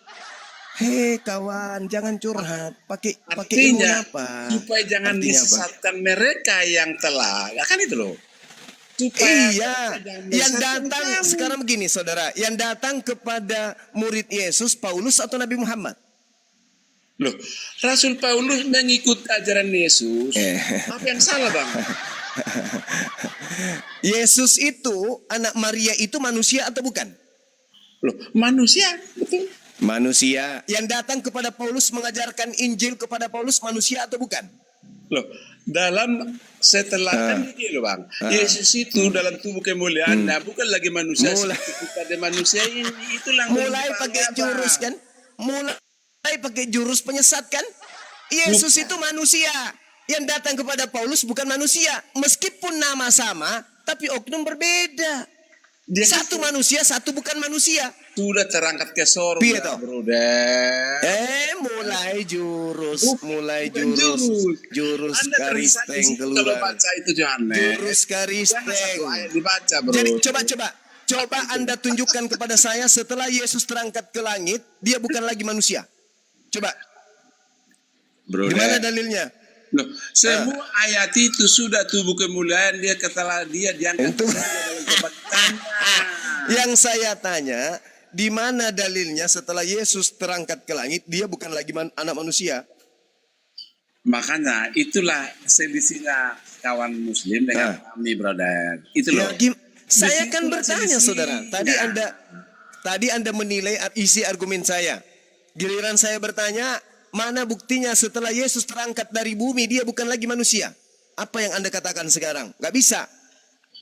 Hei kawan, jangan curhat. Pakai ilmu apa? Supaya jangan Artinya disesatkan mereka yang telah. Ya kan itu loh. Iya, yang datang sekarang begini saudara, yang datang kepada murid Yesus Paulus atau Nabi Muhammad? Loh, Rasul Paulus mengikut ajaran Yesus. Apa yang salah Bang? Yesus itu, anak Maria itu manusia atau bukan? Loh, manusia, betul. Manusia. Yang datang kepada Paulus mengajarkan Injil kepada Paulus manusia atau bukan? Loh, dalam setelah kan begini loh Bang. Yesus itu dalam tubuh kemuliaannya bukan lagi manusia seperti pada manusia ini. Itulah mulai pakai jurus kan? Mulai pakai jurus penyesat kan? Yesus itu manusia. Yang datang kepada Paulus bukan manusia. Meskipun nama sama, tapi oknum berbeda. Satu manusia, satu bukan manusia. sudah terangkat ke Piye sorga, toh? brother. Mulai jurus, Bukan jurus. jurus Anda tersesat di karisteng situ kalau keluar. baca itu Johannes. Jurus Jangan karisteng. satu ayat dibaca, bro. Jadi coba Anda tunjukkan kepada saya setelah Yesus terangkat ke langit, dia bukan lagi manusia. Coba, Bro, di mana dalilnya? loh, semua ayat itu sudah tubuh kemuliaan dia ketelah dia diangkat Itu. ke surga dalam kebangkitannya. Yang saya tanya, di mana dalilnya setelah Yesus terangkat ke langit, dia bukan lagi anak manusia? Makanya itulah selisihnya kawan muslim dengan kami, brother. Itu Ya, loh. saya kan Disitulah bertanya, saudara. selisihnya. Tadi Anda menilai isi argumen saya. Giliran saya bertanya, mana buktinya setelah Yesus terangkat dari bumi, dia bukan lagi manusia? Apa yang Anda katakan sekarang? Gak bisa.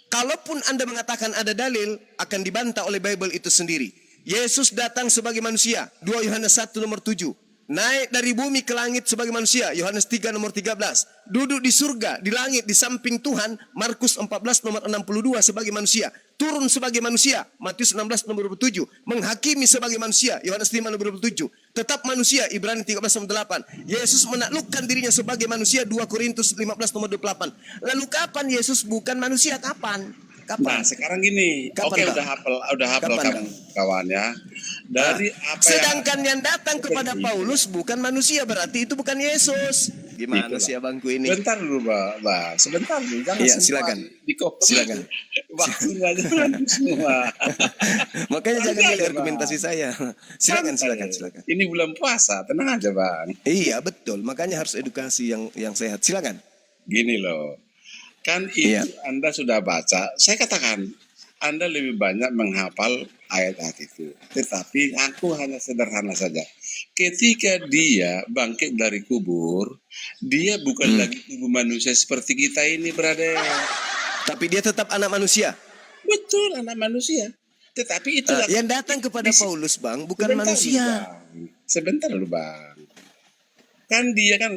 Kalaupun Anda mengatakan ada dalil, akan dibantah oleh Bible itu sendiri. Yesus datang sebagai manusia, 2 Yohanes 1 nomor 7. Naik dari bumi ke langit sebagai manusia, Yohanes 3 nomor 13. Duduk di surga, di langit, di samping Tuhan, Markus 14 nomor 62 sebagai manusia. Turun sebagai manusia, Matius 16 nomor 27. Menghakimi sebagai manusia, Yohanes 5 nomor 27. Tetap manusia, Ibrani 13 nomor 8. Yesus menaklukkan dirinya sebagai manusia, 2 Korintus 15 nomor 28. Lalu kapan Yesus bukan manusia? Kapan? Nah, sekarang gini. Kapan, Oke, Bang? udah hafal Kapan, kamu kawan ya. Dari apa Sedangkan yang datang kepada Oke, Paulus bukan manusia, berarti itu bukan Yesus. Gimana Itulah. sih abangku ini? Bentar dulu, Mbak. Sebentar dulu. Jangan Iya, semua silakan. Silakan. Waktunya jangan semua. Makanya jangan Santai nilai aja, argumentasi Bang. saya. Silakan, Santai. silakan. Ini bulan puasa, tenang aja, Bang. Iya, betul. Makanya harus edukasi yang sehat. Silakan. Gini loh. Kan itu Iya. Anda sudah baca. Saya katakan, Anda lebih banyak menghafal ayat-ayat itu. Tetapi aku hanya sederhana saja. Ketika dia bangkit dari kubur, dia bukan lagi tubuh manusia seperti kita ini, brother. Tapi dia tetap anak manusia. Betul, anak manusia. Tetapi itulah Yang datang kepada Paulus, Bang, bukan Sebentar manusia. dulu, Bang. Sebentar dulu, Bang. Kan dia kan,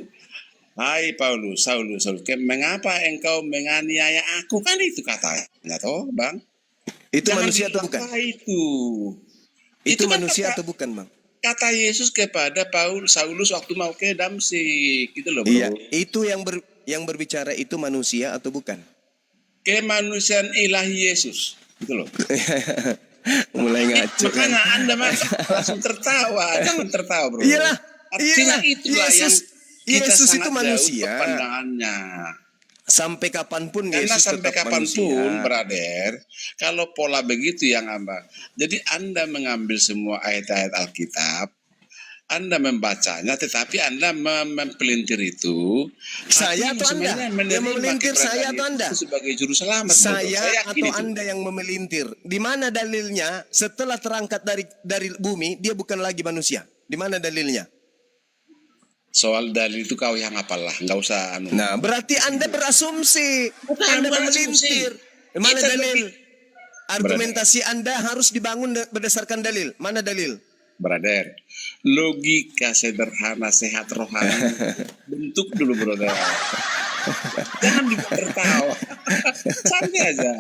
hai Paulus, Saulus, mengapa engkau menganiaya aku? Kan itu katanya, toh, Bang. Itu Jangan manusia atau dibilang bukan? Itu kan manusia kata, atau bukan, Bang? kata Yesus kepada Saulus waktu mau ke Damsik, gitu loh, bro. Iya, itu yang berbicara itu manusia atau bukan? Kemanusiaan ilahi Yesus, gitu loh. Mulai ngaco. Makanya Anda langsung tertawa, jangan tertawa, bro. Iyalah, Artinya itulah yang kita Yesus sangat itu jauh manusia. pandangannya. Sampai kapanpun Karena Yesus sampai tetap kapanpun, manusia. brother, kalau pola begitu yang Anda, jadi Anda mengambil semua ayat-ayat Alkitab, Anda membacanya, tetapi Anda mempelintir itu. Saya atau Anda? Yang memelintir saya atau Anda? Sebagai juru selamat. Saya yakin atau itu. Anda yang memelintir? Di mana dalilnya setelah terangkat dari bumi dia bukan lagi manusia? Di mana dalilnya? Soal dalil itu kau yang hafal lah, nggak usah. Nah, berarti Anda berasumsi. Anda memelintir. Di mana Kita dalil? Argumentasi Anda harus dibangun berdasarkan dalil. Mana dalil? Brother, logika sederhana sehat rohani bentuk dulu, brother. Jangan dibuat tertawa. Santai aja.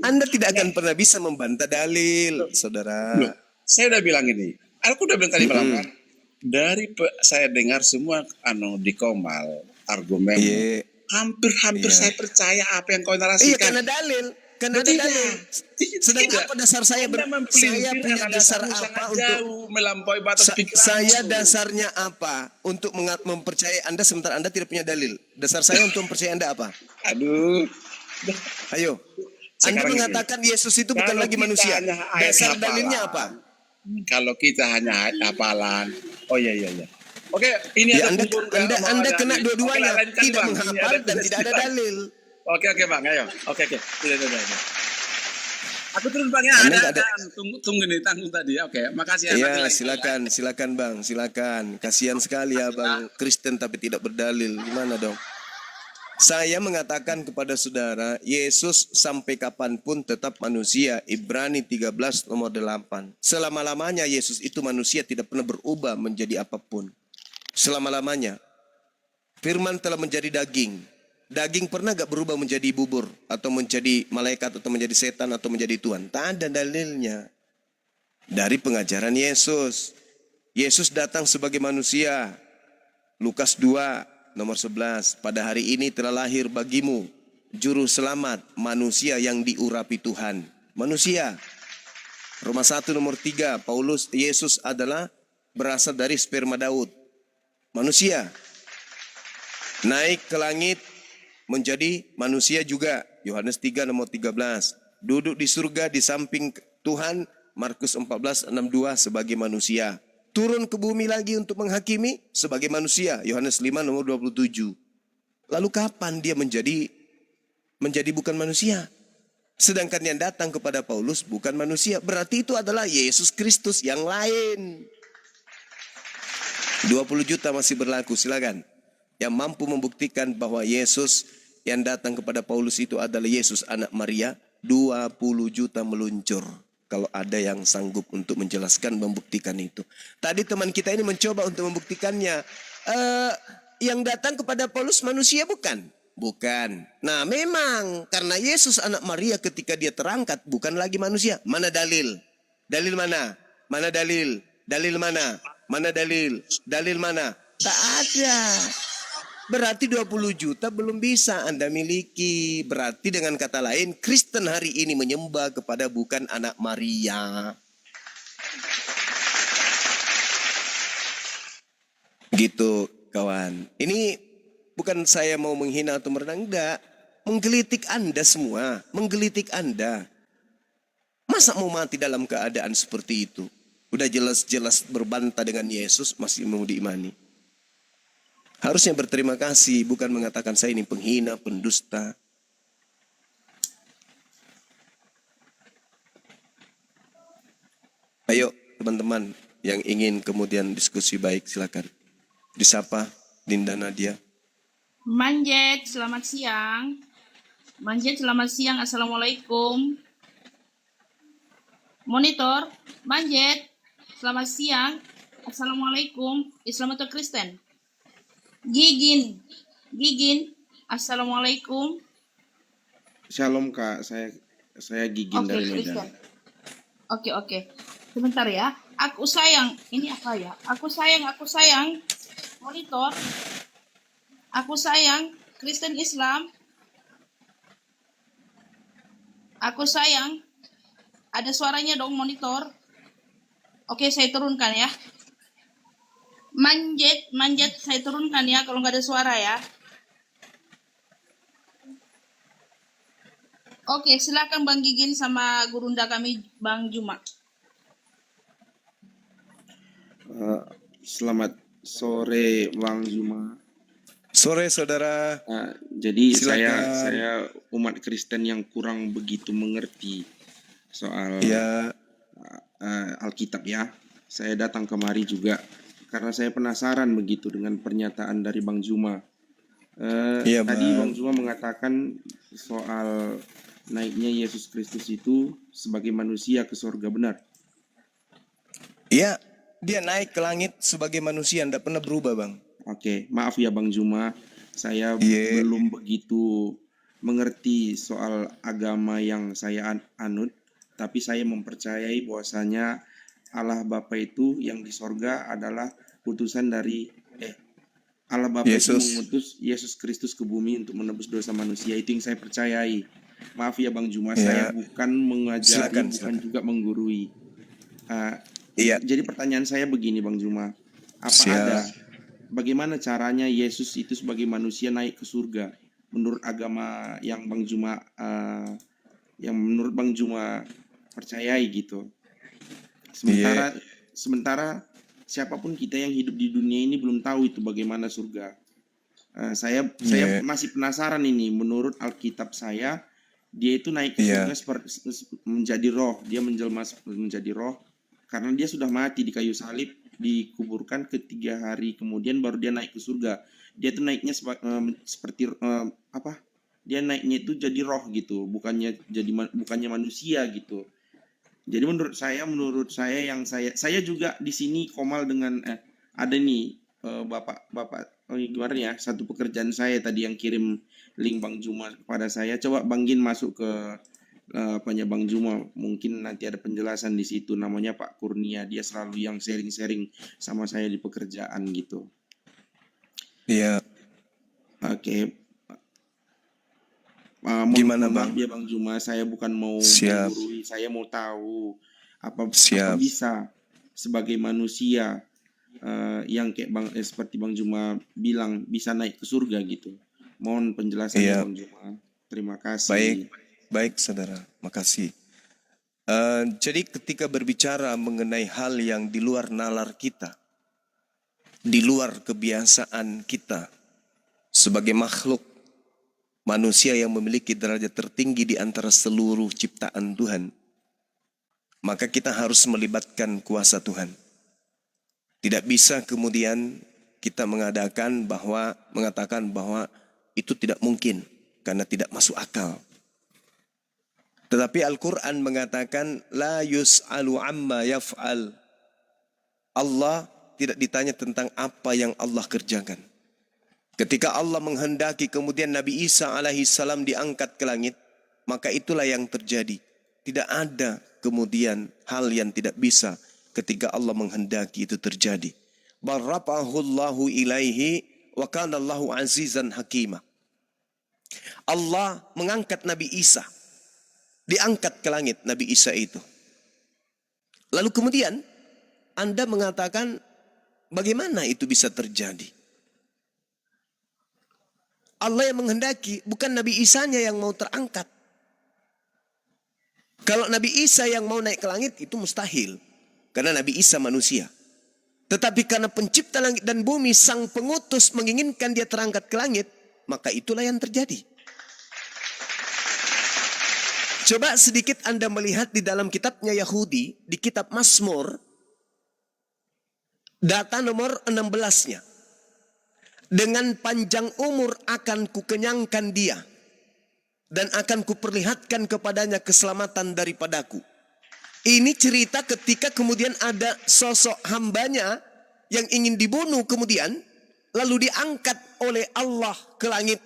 Anda tidak akan pernah bisa membantah dalil, saudara. Loh, saya udah bilang ini. Aku udah bilang tadi malam kan. Dari saya dengar semua di Komal argumen, hampir saya percaya apa yang kau narasikan. Iya, karena dalil. Karena ada dalil. Sedang apa dasar saya saya punya dasar apa untuk melampaui batas pikiran? Saya dasarnya apa untuk mempercayai Anda sementara Anda tidak punya dalil? Dasar saya untuk mempercayai Anda apa? Aduh. Ayo. Anda mengatakan Yesus itu bukan lagi manusia. Dasar dalilnya apa? Kalau kita hanya hafalan. Oh iya. Oke, ini ya, ada Anda kena dua-duanya, tidak menghafal dan tidak ada dalil. Oke Bang, ayo. Oke. Tidak. Aku turun Bang ya. Tunggu nih, tanggung tadi. Oke, makasih ya. Iya, silakan Bang, silakan. Kasihan sekali ya Bang Kristen tapi tidak berdalil. Gimana dong? Saya mengatakan kepada saudara, Yesus sampai kapanpun tetap manusia. Ibrani 13 nomor 8. Selama-lamanya Yesus itu manusia, tidak pernah berubah menjadi apapun. Selama-lamanya. Firman telah menjadi daging. Daging pernah gak berubah menjadi bubur, atau menjadi malaikat, atau menjadi setan, atau menjadi Tuhan? Tak ada dalilnya. Dari pengajaran Yesus. Yesus datang sebagai manusia. Lukas 2 nomor 11. Pada hari ini telah lahir bagimu juru selamat, manusia yang diurapi Tuhan. Manusia. Roma 1 nomor 3. Yesus adalah berasal dari sperma Daud. Manusia. Naik ke langit menjadi manusia juga. Yohanes 3 nomor 13. Duduk di surga di samping Tuhan. Markus 14:62 sebagai manusia. Turun ke bumi lagi untuk menghakimi sebagai manusia. Yohanes 5 nomor 27. Lalu kapan dia menjadi bukan manusia? Sedangkan yang datang kepada Paulus bukan manusia. Berarti itu adalah Yesus Kristus yang lain. 20 juta masih berlaku, silakan. Yang mampu membuktikan bahwa Yesus yang datang kepada Paulus itu adalah Yesus anak Maria, 20 juta meluncur. Kalau ada yang sanggup untuk menjelaskan, membuktikan itu. Tadi teman kita ini mencoba untuk membuktikannya. Yang datang kepada Paulus manusia bukan? Bukan. Nah memang karena Yesus anak Maria ketika dia terangkat bukan lagi manusia. Mana dalil? Dalil mana? Mana dalil? Dalil mana? Mana dalil? Dalil mana? Tak ada. Berarti 20 juta belum bisa Anda miliki. Berarti dengan kata lain, Kristen hari ini menyembah kepada bukan anak Maria. Gitu kawan. Ini bukan saya mau menghina atau merendahkan, enggak. Menggelitik Anda semua. Menggelitik Anda. Masa mau mati dalam keadaan seperti itu? Udah jelas-jelas berbantah dengan Yesus masih mau diimani. Harusnya berterima kasih, bukan mengatakan saya ini penghina, pendusta. Ayo teman-teman yang ingin kemudian diskusi baik silakan. Disapa Dinda Nadia. Manjet, selamat siang. Manjet, selamat siang. Assalamualaikum. Monitor, Manjet, selamat siang. Assalamualaikum. Islam atau Kristen? Gigin, Assalamualaikum. Shalom Kak, saya Gigin Oke, dari Kristen. Medan. Oke. Sebentar ya. Aku sayang. Ini apa ya? Aku sayang. Monitor. Aku sayang. Kristen Islam. Aku sayang. Ada suaranya dong monitor. Oke, saya turunkan ya. Manjet, saya turunkan ya kalau nggak ada suara ya. Oke, silakan Bang Gigin sama gurunda kami Bang Juma. Selamat sore Bang Juma. Sore saudara. Jadi Silakan. saya umat Kristen yang kurang begitu mengerti soal Alkitab ya. Saya datang kemari juga karena saya penasaran begitu dengan pernyataan dari Bang Juma. Tadi Bang Juma mengatakan soal naiknya Yesus Kristus itu sebagai manusia ke surga, benar? Iya, dia naik ke langit sebagai manusia, tidak pernah berubah Bang. Oke, maaf ya Bang Juma, saya belum begitu mengerti soal agama yang saya anut, tapi saya mempercayai bahwasanya Allah Bapa itu yang di sorga adalah utusan dari Allah Bapa itu mengutus Yesus Kristus ke bumi untuk menebus dosa manusia. Itu yang saya percayai. Maaf ya Bang Juma, saya bukan mengajari, bukan juga menggurui. Jadi pertanyaan saya begini Bang Juma, bagaimana caranya Yesus itu sebagai manusia naik ke surga menurut agama yang Bang Juma percayai gitu? Sementara siapapun kita yang hidup di dunia ini belum tahu itu bagaimana surga. Saya masih penasaran ini. Menurut Alkitab saya, dia itu naik ke surga menjadi roh. Dia menjelma menjadi roh karena dia sudah mati di kayu salib, dikuburkan 3 hari kemudian baru dia naik ke surga. Dia itu naiknya seperti Dia naiknya itu jadi roh gitu, bukannya manusia gitu. Jadi menurut saya yang saya juga di sini komal dengan ada nih Bapak gimana ya, satu pekerjaan saya tadi yang kirim link Bang Juma kepada saya. Coba Bang Gin masuk ke apanya Bang Juma, mungkin nanti ada penjelasan di situ. Namanya Pak Kurnia, dia selalu yang sharing-sharing sama saya di pekerjaan gitu. Iya. Oke. Gimana Mohon maaf Bang? ya Bang Juma, saya bukan mau Siap. menggurui, saya mau tahu apa Siap. bisa sebagai manusia yang kayak seperti Bang Juma bilang bisa naik ke surga gitu. Mohon penjelasannya Iya. Bang Juma. Terima kasih. Baik, baik saudara, makasih. Jadi ketika berbicara mengenai hal yang di luar nalar kita, di luar kebiasaan kita, sebagai makhluk manusia yang memiliki derajat tertinggi di antara seluruh ciptaan Tuhan, maka kita harus melibatkan kuasa Tuhan. Tidak bisa kemudian kita mengatakan bahwa itu tidak mungkin karena tidak masuk akal. Tetapi Al-Quran mengatakan la yus'alu amma yaf'al. Allah tidak ditanya tentang apa yang Allah kerjakan. Ketika Allah menghendaki kemudian Nabi Isa alaihissalam diangkat ke langit, maka itulah yang terjadi. Tidak ada kemudian hal yang tidak bisa ketika Allah menghendaki itu terjadi. Barrafa'ahullahu ilaihi wa kana Allahu azizan hakima. Allah mengangkat Nabi Isa. Diangkat ke langit Nabi Isa itu. Lalu kemudian Anda mengatakan bagaimana itu bisa terjadi? Allah yang menghendaki, bukan Nabi Isanya yang mau terangkat. Kalau Nabi Isa yang mau naik ke langit itu mustahil. Karena Nabi Isa manusia. Tetapi karena pencipta langit dan bumi, sang pengutus menginginkan dia terangkat ke langit, maka itulah yang terjadi. Coba sedikit Anda melihat di dalam kitabnya Yahudi, di kitab Mazmur, data nomor 16-nya. Dengan panjang umur akan kukenyangkan dia, dan akan kuperlihatkan kepadanya keselamatan daripadaku. Ini cerita ketika kemudian ada sosok hambanya yang ingin dibunuh kemudian, lalu diangkat oleh Allah ke langit.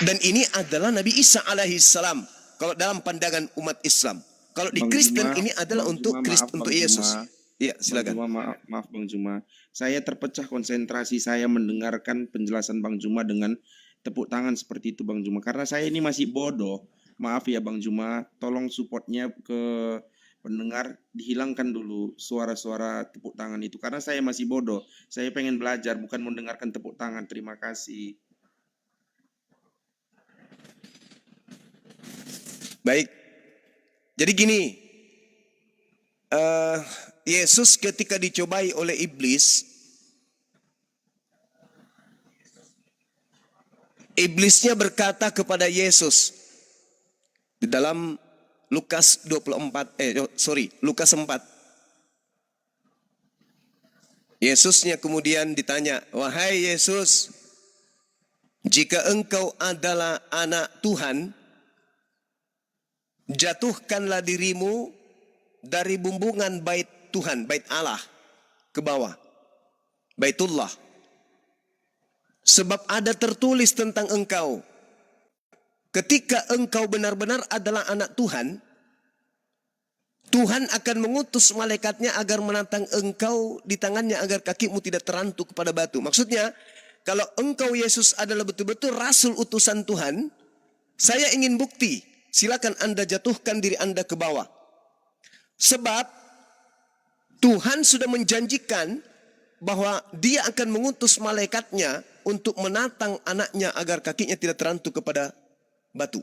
Dan ini adalah Nabi Isa alaihissalam. Kalau dalam pandangan umat Islam. Kalau di Bang Kristen Juma, ini adalah Bang untuk Juma, maaf, untuk Bang Yesus. Juma. Iya, silakan. Bang Juma, maaf Bang Juma. Saya terpecah konsentrasi saya mendengarkan penjelasan Bang Juma dengan tepuk tangan seperti itu Bang Juma. Karena saya ini masih bodoh. Maaf ya Bang Juma, tolong supportnya ke pendengar, dihilangkan dulu suara-suara tepuk tangan itu. Karena saya masih bodoh. Saya pengen belajar, bukan mendengarkan tepuk tangan. Terima kasih. Baik. Jadi gini. Yesus ketika dicobai oleh iblis, iblisnya berkata kepada Yesus di dalam Lukas 4. Yesusnya kemudian ditanya, "Wahai Yesus, jika engkau adalah anak Tuhan, jatuhkanlah dirimu dari bumbungan bait Tuhan, bait Allah, ke bawah. Baitullah. Sebab ada tertulis tentang engkau. Ketika engkau benar-benar adalah anak Tuhan, Tuhan akan mengutus malaikatnya agar menantang engkau di tangannya agar kakimu tidak terantuk kepada batu." Maksudnya, kalau engkau Yesus adalah betul-betul rasul utusan Tuhan, saya ingin bukti. Silakan Anda jatuhkan diri Anda ke bawah. Sebab Tuhan sudah menjanjikan bahwa dia akan mengutus malaikatnya untuk menantang anaknya agar kakinya tidak terantuk kepada batu.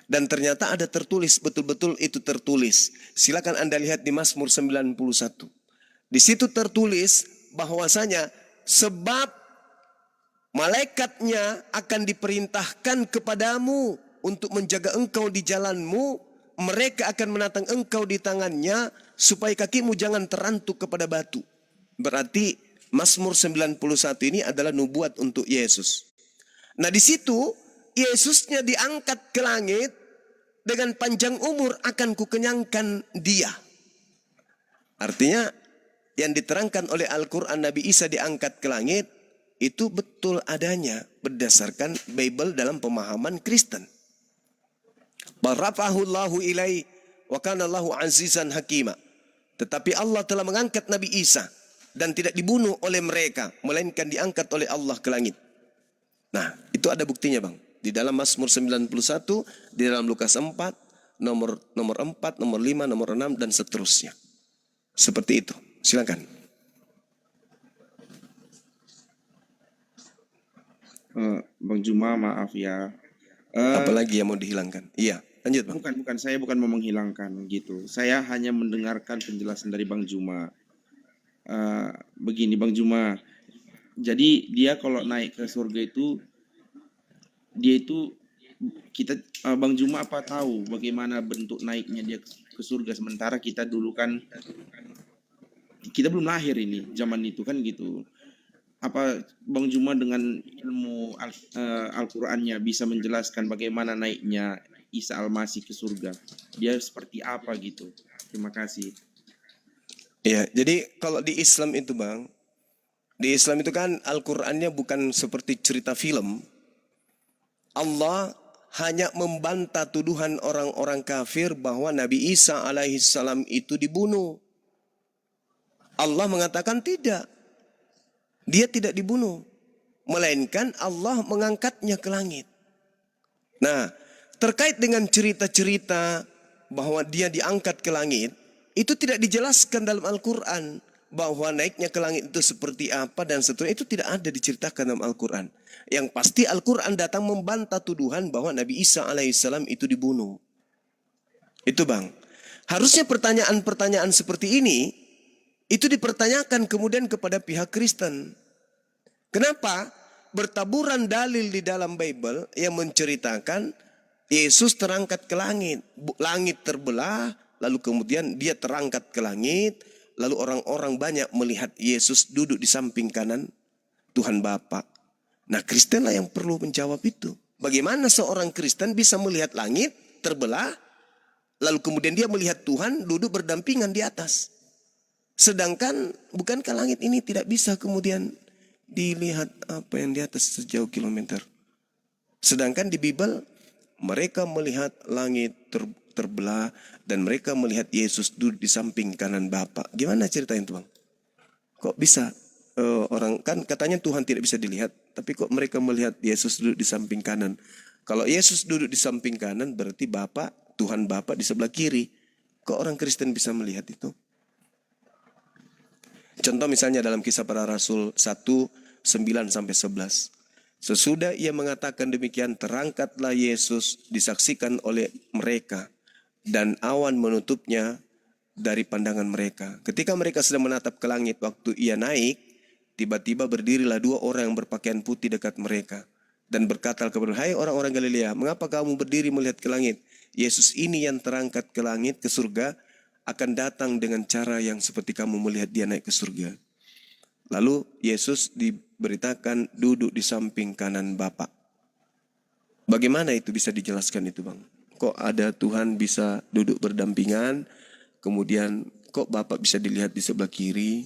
Dan ternyata ada tertulis, betul-betul itu tertulis. Silakan Anda lihat di Mazmur 91. Di situ tertulis bahwasanya sebab malaikatnya akan diperintahkan kepadamu untuk menjaga engkau di jalanmu, mereka akan menantang engkau di tangannya supaya kakimu jangan terantuk kepada batu. Berarti Mazmur 91 ini adalah nubuat untuk Yesus. Nah di situ Yesusnya diangkat ke langit, dengan panjang umur akan kukenyangkan dia. Artinya yang diterangkan oleh Al-Quran Nabi Isa diangkat ke langit itu betul adanya berdasarkan Bible dalam pemahaman Kristen. Bal rafa'ahu Allahu ilaihi wa kana Allahu azizan hakima. Tetapi Allah telah mengangkat Nabi Isa dan tidak dibunuh oleh mereka, melainkan diangkat oleh Allah ke langit. Nah, itu ada buktinya, Bang. Di dalam Mazmur 91, di dalam Lukas 4, nomor 4, nomor 5, nomor 6 dan seterusnya. Seperti itu. Silakan. Bang Juma, maaf ya. Apalagi yang mau dihilangkan? Iya, lanjut, Bang. Bukan, saya bukan mau menghilangkan gitu. Saya hanya mendengarkan penjelasan dari Bang Juma. Begini, Bang Juma. Jadi dia kalau naik ke surga itu, dia itu Bang Juma apa tahu bagaimana bentuk naiknya dia ke surga, sementara kita dulu kan kita belum lahir ini zaman itu kan gitu. Apa Bang Juma dengan ilmu Al-Qur'annya bisa menjelaskan bagaimana naiknya Isa Al-Masih ke surga? Dia seperti apa gitu? Terima kasih. Ya, jadi kalau di Islam itu, Bang, di Islam itu kan Al-Qur'annya bukan seperti cerita film. Allah hanya membantah tuduhan orang-orang kafir bahwa Nabi Isa alaihissalam itu dibunuh. Allah mengatakan tidak. Dia tidak dibunuh, melainkan Allah mengangkatnya ke langit. Nah, terkait dengan cerita-cerita bahwa dia diangkat ke langit, itu tidak dijelaskan dalam Al-Quran. Bahwa naiknya ke langit itu seperti apa dan seterusnya, itu tidak ada diceritakan dalam Al-Quran. Yang pasti Al-Quran datang membantah tuduhan bahwa Nabi Isa alaihissalam itu dibunuh. Itu, Bang. Harusnya pertanyaan-pertanyaan seperti ini itu dipertanyakan kemudian kepada pihak Kristen. Kenapa? Bertaburan dalil di dalam Bible yang menceritakan Yesus terangkat ke langit. Langit terbelah, lalu kemudian dia terangkat ke langit. Lalu orang-orang banyak melihat Yesus duduk di samping kanan Tuhan Bapa. Nah, Kristen lah yang perlu menjawab itu. Bagaimana seorang Kristen bisa melihat langit terbelah, lalu kemudian dia melihat Tuhan duduk berdampingan di atas. Sedangkan bukankah langit ini tidak bisa kemudian dilihat apa yang di atas sejauh kilometer. Sedangkan di Bible mereka melihat langit terbelah dan mereka melihat Yesus duduk di samping kanan Bapa. Gimana ceritanya itu, Bang? Kok bisa orang kan katanya Tuhan tidak bisa dilihat, tapi kok mereka melihat Yesus duduk di samping kanan? Kalau Yesus duduk di samping kanan berarti Bapa, Tuhan Bapa di sebelah kiri. Kok orang Kristen bisa melihat itu? Contoh misalnya dalam Kisah Para Rasul 1:9-11. Sesudah ia mengatakan demikian, terangkatlah Yesus disaksikan oleh mereka dan awan menutupnya dari pandangan mereka. Ketika mereka sedang menatap ke langit waktu ia naik, tiba-tiba berdirilah 2 orang yang berpakaian putih dekat mereka dan berkata kepada mereka, "Hai orang-orang Galilea, mengapa kamu berdiri melihat ke langit? Yesus ini yang terangkat ke langit, ke surga, akan datang dengan cara yang seperti kamu melihat dia naik ke surga." Lalu Yesus diberitakan duduk di samping kanan Bapa. Bagaimana itu bisa dijelaskan itu, Bang? Kok ada Tuhan bisa duduk berdampingan, kemudian kok Bapa bisa dilihat di sebelah kiri?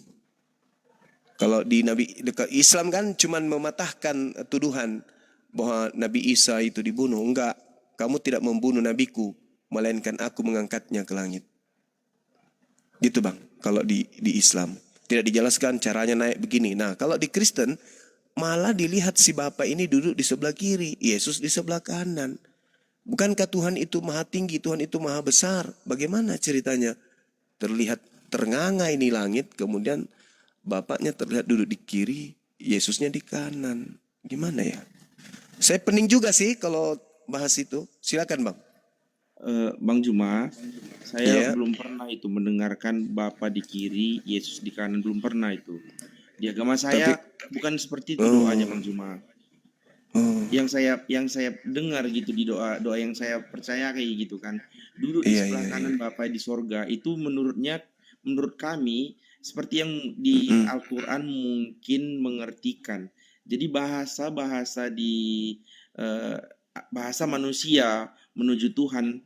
Kalau di Nabi dekat Islam kan cuman mematahkan tuduhan bahwa Nabi Isa itu dibunuh. Enggak, kamu tidak membunuh nabiku, melainkan aku mengangkatnya ke langit. Gitu, Bang, kalau di Islam. Tidak dijelaskan caranya naik begini. Nah, kalau di Kristen, malah dilihat si Bapa ini duduk di sebelah kiri, Yesus di sebelah kanan. Bukankah Tuhan itu maha tinggi, Tuhan itu maha besar? Bagaimana ceritanya? Terlihat ternganga ini langit, kemudian Bapaknya terlihat duduk di kiri, Yesusnya di kanan. Gimana ya? Saya pening juga sih kalau bahas itu. Silakan, Bang. Bang Juma, saya belum pernah itu mendengarkan Bapa di kiri, Yesus di kanan, belum pernah itu. Di agama saya bukan seperti itu doanya, Bang Juma. Yang saya dengar gitu di doa yang saya percaya kayak gitu kan, duduk di sebelah kanan Bapa di sorga, itu menurut kami seperti yang di Al-Quran mungkin mengertikan. Jadi bahasa manusia menuju Tuhan,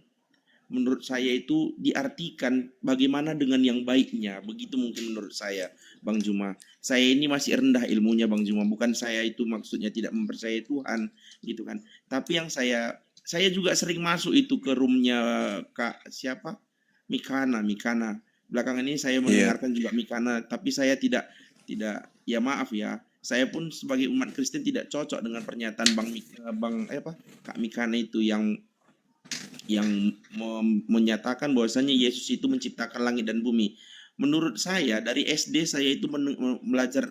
menurut saya itu diartikan bagaimana dengan yang baiknya. Begitu mungkin menurut saya, Bang Juma. Saya ini masih rendah ilmunya, Bang Juma. Bukan saya itu maksudnya tidak mempercayai Tuhan, gitu kan. Tapi yang saya saya juga sering masuk itu ke roomnya Kak siapa? Mikana. Belakangan ini saya mendengarkan juga Mikana, tapi saya tidak ya maaf ya. Saya pun sebagai umat Kristen tidak cocok dengan pernyataan Kak Mikana itu yang menyatakan bahwasanya Yesus itu menciptakan langit dan bumi. Menurut saya dari SD saya itu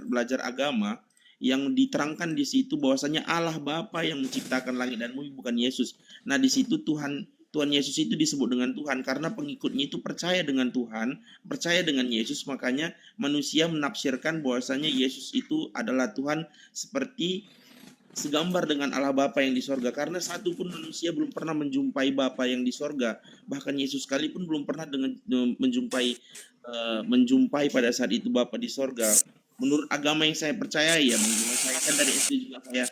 belajar agama yang diterangkan di situ bahwasanya Allah Bapa yang menciptakan langit dan bumi, bukan Yesus. Nah, di situ Tuhan Yesus itu disebut dengan Tuhan karena pengikutnya itu percaya dengan Tuhan, percaya dengan Yesus, makanya manusia menafsirkan bahwasanya Yesus itu adalah Tuhan seperti segambar dengan Allah Bapa yang di sorga, karena satu pun manusia belum pernah menjumpai Bapa yang di sorga, bahkan Yesus sekalipun belum pernah menjumpai pada saat itu Bapa di sorga. Menurut agama yang saya percayai ya, saya kan dari SD juga saya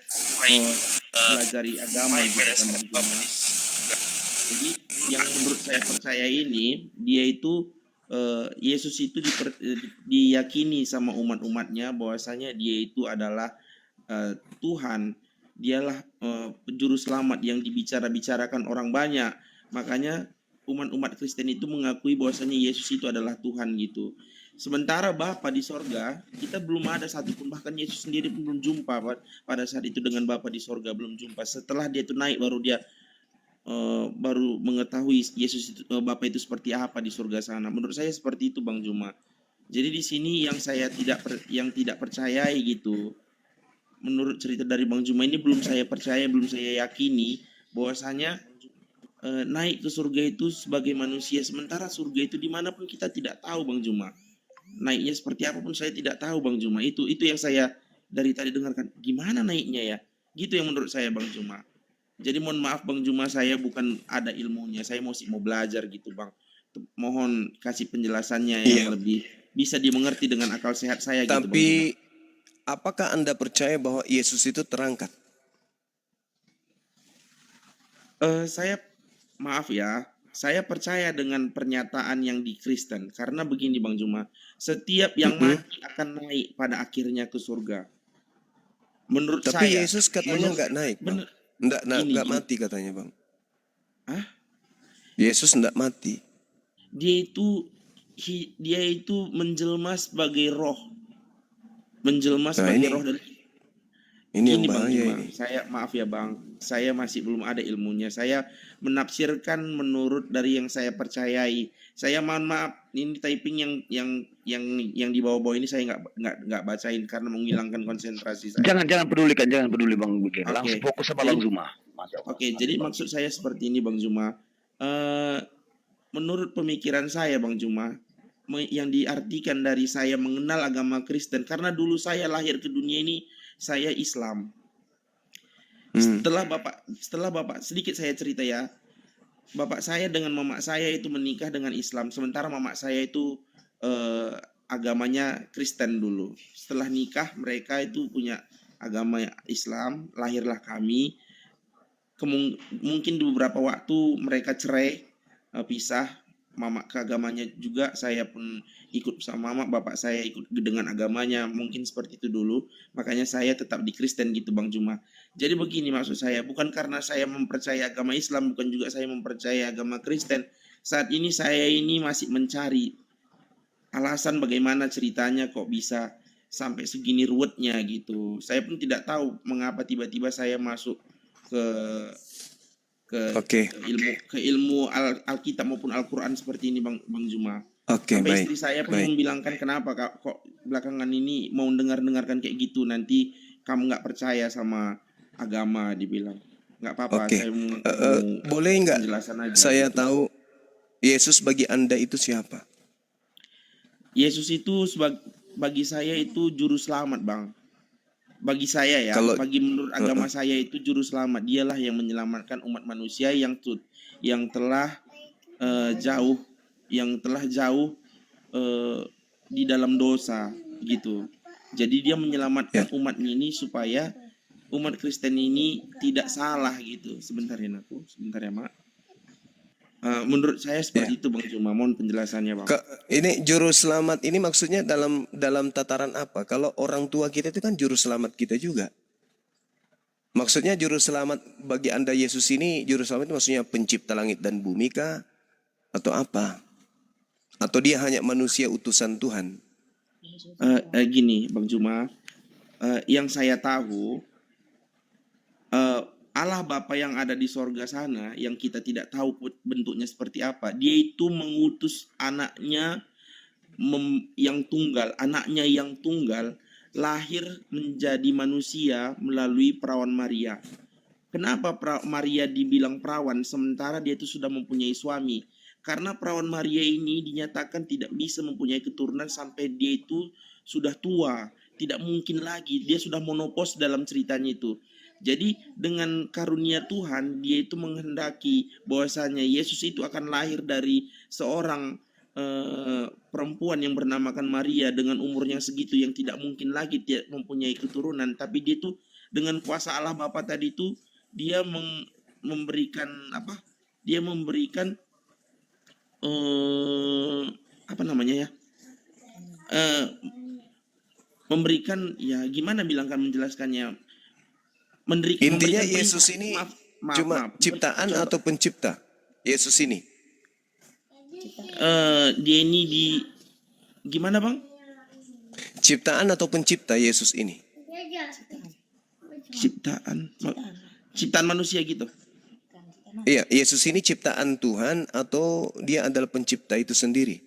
pelajari agama gitu kan. Jadi yang menurut saya percaya ini, dia itu Yesus itu diyakini sama umat-umatnya bahwasanya dia itu adalah Tuhan, dialah juru selamat yang dibicarakan orang banyak. Makanya umat Kristen itu mengakui bahwasanya Yesus itu adalah Tuhan gitu. Sementara Bapa di sorga, kita belum ada satupun, bahkan Yesus sendiri pun belum jumpa pada saat itu dengan Bapa di sorga, belum jumpa. Setelah dia itu naik baru dia baru mengetahui Yesus itu, Bapa itu seperti apa di surga sana. Menurut saya seperti itu Bang Juma. Jadi di sini yang saya tidak percayai gitu. Menurut cerita dari Bang Juma ini belum saya percaya, belum saya yakini bahwasanya naik ke surga itu sebagai manusia, sementara surga itu dimanapun kita tidak tahu Bang Juma. Naiknya seperti apapun saya tidak tahu Bang Juma. Itu yang saya dari tadi dengarkan. Gimana naiknya ya? Gitu yang menurut saya Bang Juma. Jadi mohon maaf Bang Juma, saya bukan ada ilmunya, saya mau belajar gitu Bang. Mohon kasih penjelasannya yang lebih bisa dimengerti dengan akal sehat saya. Tapi gitu, Bang, apakah Anda percaya bahwa Yesus itu terangkat? Saya maaf ya, saya percaya dengan pernyataan yang di Kristen karena begini Bang Juma, setiap yang mati akan naik pada akhirnya ke surga. Menurut Tapi saya, Yesus katanya nggak naik, Bang. Nggak mati katanya, Bang. Hah? Yesus nggak mati. Dia itu menjelma sebagai roh. Menjelma sebagai roh dari ini yang Bang bahaya Juma, ini. saya maaf ya Bang, saya masih belum ada ilmunya. Saya menafsirkan menurut dari yang saya percayai. Saya mohon maaf, ini typing yang di bawah-bawah ini saya nggak bacain karena menghilangkan konsentrasi saya. Jangan peduli Bang Bugil. Langsung fokus sama Bang Juma. Oke, jadi maksud saya seperti ini Bang Juma. Menurut pemikiran saya Bang Juma, yang diartikan dari saya mengenal agama Kristen, karena dulu saya lahir ke dunia ini saya Islam. Setelah bapak sedikit saya cerita ya. Bapak saya dengan mama saya itu menikah dengan Islam, sementara mama saya itu agamanya Kristen dulu. Setelah nikah mereka itu punya agama Islam, lahirlah kami. Mungkin di beberapa waktu mereka cerai, pisah. Mama ke agamanya juga, saya pun ikut sama mama, bapak saya ikut dengan agamanya, mungkin seperti itu dulu. Makanya saya tetap di Kristen gitu Bang Juma. Jadi begini maksud saya, bukan karena saya mempercayai agama Islam, bukan juga saya mempercayai agama Kristen. Saat ini saya ini masih mencari alasan bagaimana ceritanya kok bisa sampai segini ruwetnya gitu. Saya pun tidak tahu mengapa tiba-tiba saya masuk ke ilmu Alkitab maupun Al-Quran seperti ini Bang Juma. Sampai istri saya pun membilangkan, kenapa kok belakangan ini mau dengarkan kayak gitu, nanti kamu nggak percaya sama agama, dibilang. Nggak apa-apa, saya boleh nggak saya tahu Yesus bagi Anda itu siapa? Yesus itu bagi saya itu juru selamat Bang. Bagi saya ya, bagi menurut agama saya itu juru selamat. Dialah yang menyelamatkan umat manusia yang telah jauh di dalam dosa gitu. Jadi dia menyelamatkan umat ini supaya umat Kristen ini tidak salah gitu. Sebentar ya Mak. Menurut saya seperti itu Bang Juma. Mohon penjelasannya Bang. Ini juru selamat ini maksudnya dalam tataran apa? Kalau orang tua kita itu kan juru selamat kita juga. Maksudnya juru selamat bagi Anda Yesus ini, juru selamat itu maksudnya pencipta langit dan bumi kah? Atau apa? Atau dia hanya manusia utusan Tuhan? Gini Bang Juma, yang saya tahu Allah Bapa yang ada di sorga sana, yang kita tidak tahu bentuknya seperti apa, dia itu mengutus anaknya yang tunggal, anaknya yang tunggal lahir menjadi manusia melalui perawan Maria. Kenapa Maria dibilang perawan sementara dia itu sudah mempunyai suami? Karena perawan Maria ini dinyatakan tidak bisa mempunyai keturunan sampai dia itu sudah tua. Tidak mungkin lagi, dia sudah monopos dalam ceritanya itu. Jadi dengan karunia Tuhan, dia itu menghendaki bahwasanya Yesus itu akan lahir dari seorang perempuan yang bernamakan Maria dengan umurnya segitu, yang tidak mungkin lagi dia mempunyai keturunan. Tapi dia itu dengan kuasa Allah Bapa tadi itu, dia memberikan apa? Dia memberikan apa namanya ya? Memberikan, ya gimana bilangkan menjelaskannya? Intinya Yesus ini cuma ciptaan atau pencipta? Yesus ini. Dia ini gimana Bang? Ciptaan atau pencipta Yesus ini? Ciptaan manusia gitu. Iya, Yesus ini ciptaan Tuhan atau dia adalah pencipta itu sendiri?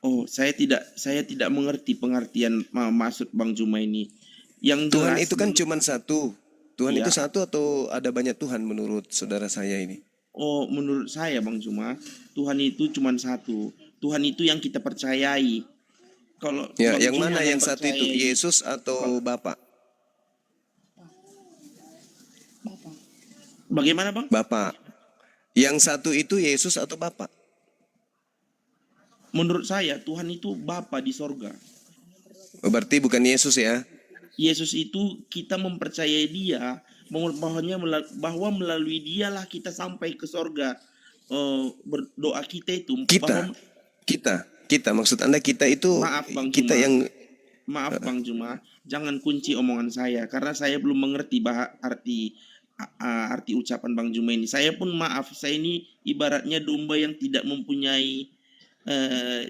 Oh, saya tidak mengerti pengertian maksud Bang Juma ini. Yang Tuhan jelas, itu kan cuma satu. Tuhan iya. itu satu atau ada banyak Tuhan menurut saudara saya ini? Oh, menurut saya Bang Juma, Tuhan itu cuma satu. Tuhan itu yang kita percayai. Kalau ya, Bang yang Juma mana yang satu itu? percayai- Yesus atau Bapa? Bagaimana Bang? Bapa. Yang satu itu Yesus atau Bapa? Menurut saya Tuhan itu Bapa di sorga. Oh, berarti bukan Yesus ya? Yesus itu kita mempercayai dia, bahwa melalui dialah kita sampai ke sorga. Berdoa kita itu Kita maksud Anda kita itu Maaf, Bang kita Juma. yang Maaf Bang Juma, jangan kunci omongan saya karena saya belum mengerti arti ucapan Bang Juma ini. Saya pun maaf, saya ini ibaratnya domba yang tidak mempunyai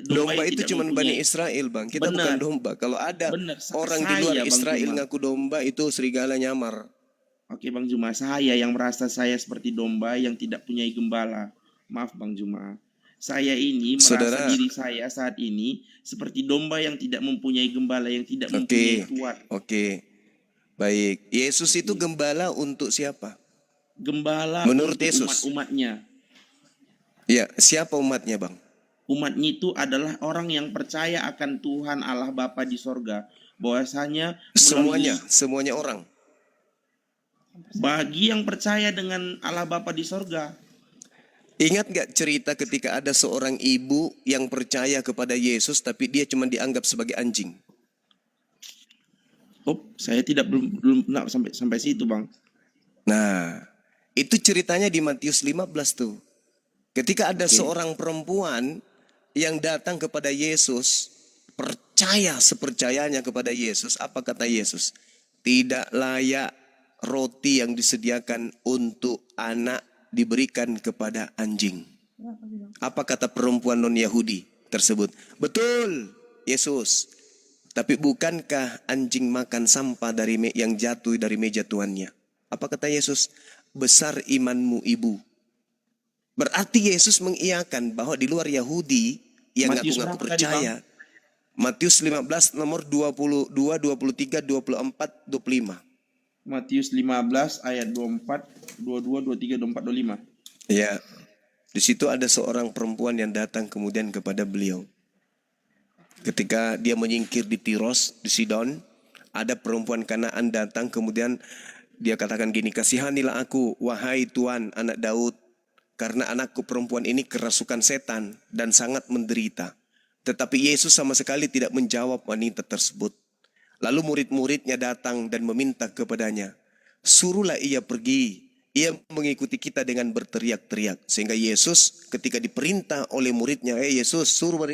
domba yang itu tidak cuma Bani mempunyai- Israel, Bang. Kita Benar. bukan domba. Kalau ada Benar. orang di Saya, luar Bang Israel Juma. ngaku domba, itu serigala nyamar. Oke Bang Juma, saya yang merasa saya seperti domba yang tidak punya gembala. Maaf Bang Juma. Saya ini merasa Saudara. diri saya saat ini seperti domba yang tidak mempunyai gembala, yang tidak mempunyai tuan. Oke. Baik. Yesus itu gembala untuk siapa? Gembala Menurut untuk Yesus. umat-umatnya. Ya, siapa umatnya, Bang? Umatnya itu adalah orang yang percaya akan Tuhan Allah Bapa di sorga. Bahwasanya Semuanya orang. bagi yang percaya dengan Allah Bapa di sorga. Ingat gak cerita ketika ada seorang ibu yang percaya kepada Yesus tapi dia cuma dianggap sebagai anjing? Oh, saya belum sampai situ, Bang. Nah, itu ceritanya di Matius 15 tuh. Ketika ada seorang perempuan yang datang kepada Yesus, percaya sepercayanya kepada Yesus, apa kata Yesus? Tidak layak roti yang disediakan untuk anak diberikan kepada anjing. Apa kata perempuan non-Yahudi tersebut? Betul, Yesus. Tapi bukankah anjing makan sampah yang jatuh dari meja tuannya? Apa kata Yesus? Besar imanmu ibu. Berarti Yesus mengiyakan bahwa di luar Yahudi yang ngaku-ngaku percaya. Matius 15 nomor 22, 23, 24, 25. Matius 15 ayat 24, 22, 23, 24, 25. Ya. Di situ ada seorang perempuan yang datang kemudian kepada beliau. Ketika dia menyingkir di Tiros, di Sidon, ada perempuan Kanaan datang kemudian dia katakan gini, kasihanilah aku, wahai Tuan, anak Daud, karena anakku perempuan ini kerasukan setan dan sangat menderita. Tetapi Yesus sama sekali tidak menjawab wanita tersebut. Lalu murid-muridnya datang dan meminta kepadanya, suruhlah ia pergi. Ia mengikuti kita dengan berteriak-teriak. Sehingga Yesus ketika diperintah oleh muridnya, Yesus suruh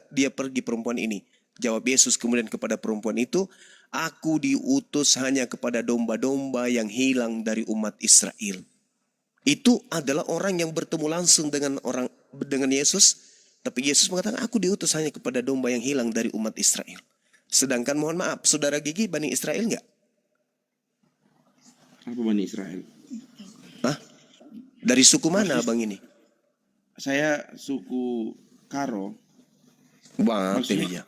dia pergi perempuan ini. Jawab Yesus kemudian kepada perempuan itu, Aku diutus hanya kepada domba-domba yang hilang dari umat Israel. Itu adalah orang yang bertemu langsung dengan Yesus. Tapi Yesus mengatakan, aku diutus hanya kepada domba yang hilang dari umat Israel. Sedangkan mohon maaf, saudara Gigi Bani Israel enggak? Apa Bani Israel? Hah? Dari suku mana abang ini? Saya suku Karo. Bang, Maksudnya-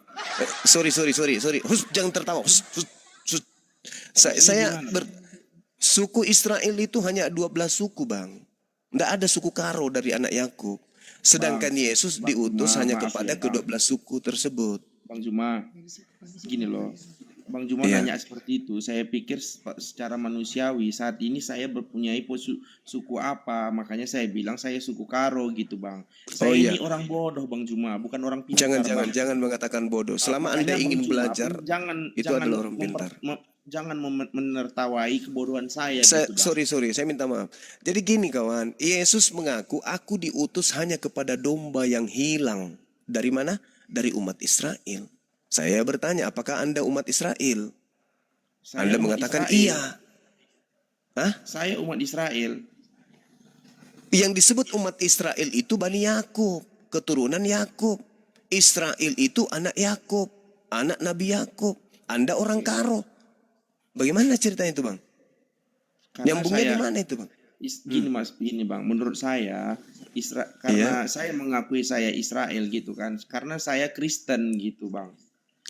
sorry. Jangan tertawa. Saya suku Israel itu hanya 12 suku, Bang. Tidak ada suku Karo dari anak Yakub. Sedangkan Yesus diutus hanya kepada ke-12 suku tersebut. Bang Juma, gini loh. Bang Juma Iya. nanya seperti itu. Saya pikir secara manusiawi saat ini saya berpunyai suku apa. Makanya saya bilang saya suku Karo gitu, Bang. Saya ini orang bodoh, Bang Juma, bukan orang pintar. Jangan mengatakan bodoh. Selama Anda Makanya, ingin Bang Juma, belajar, itu adalah orang pintar. Jangan menertawai kebodohan saya gitu, Bang. Sorry, saya minta maaf. Jadi gini kawan, Yesus mengaku, aku diutus hanya kepada domba yang hilang. Dari mana? Dari umat Israel. Saya bertanya, apakah Anda umat Israel? Saya Anda umat mengatakan Israel. iya. Hah? Saya umat Israel. Yang disebut umat Israel itu Bani Yakub, keturunan Yakub. Israel itu anak Yakub, anak Nabi Yakub. Anda orang Karo. Bagaimana ceritanya itu, Bang? Karena Nyambungnya saya- di mana itu, Bang? Gini Mas, gini Bang, menurut saya karena saya mengakui saya Israel gitu kan, karena saya Kristen gitu Bang.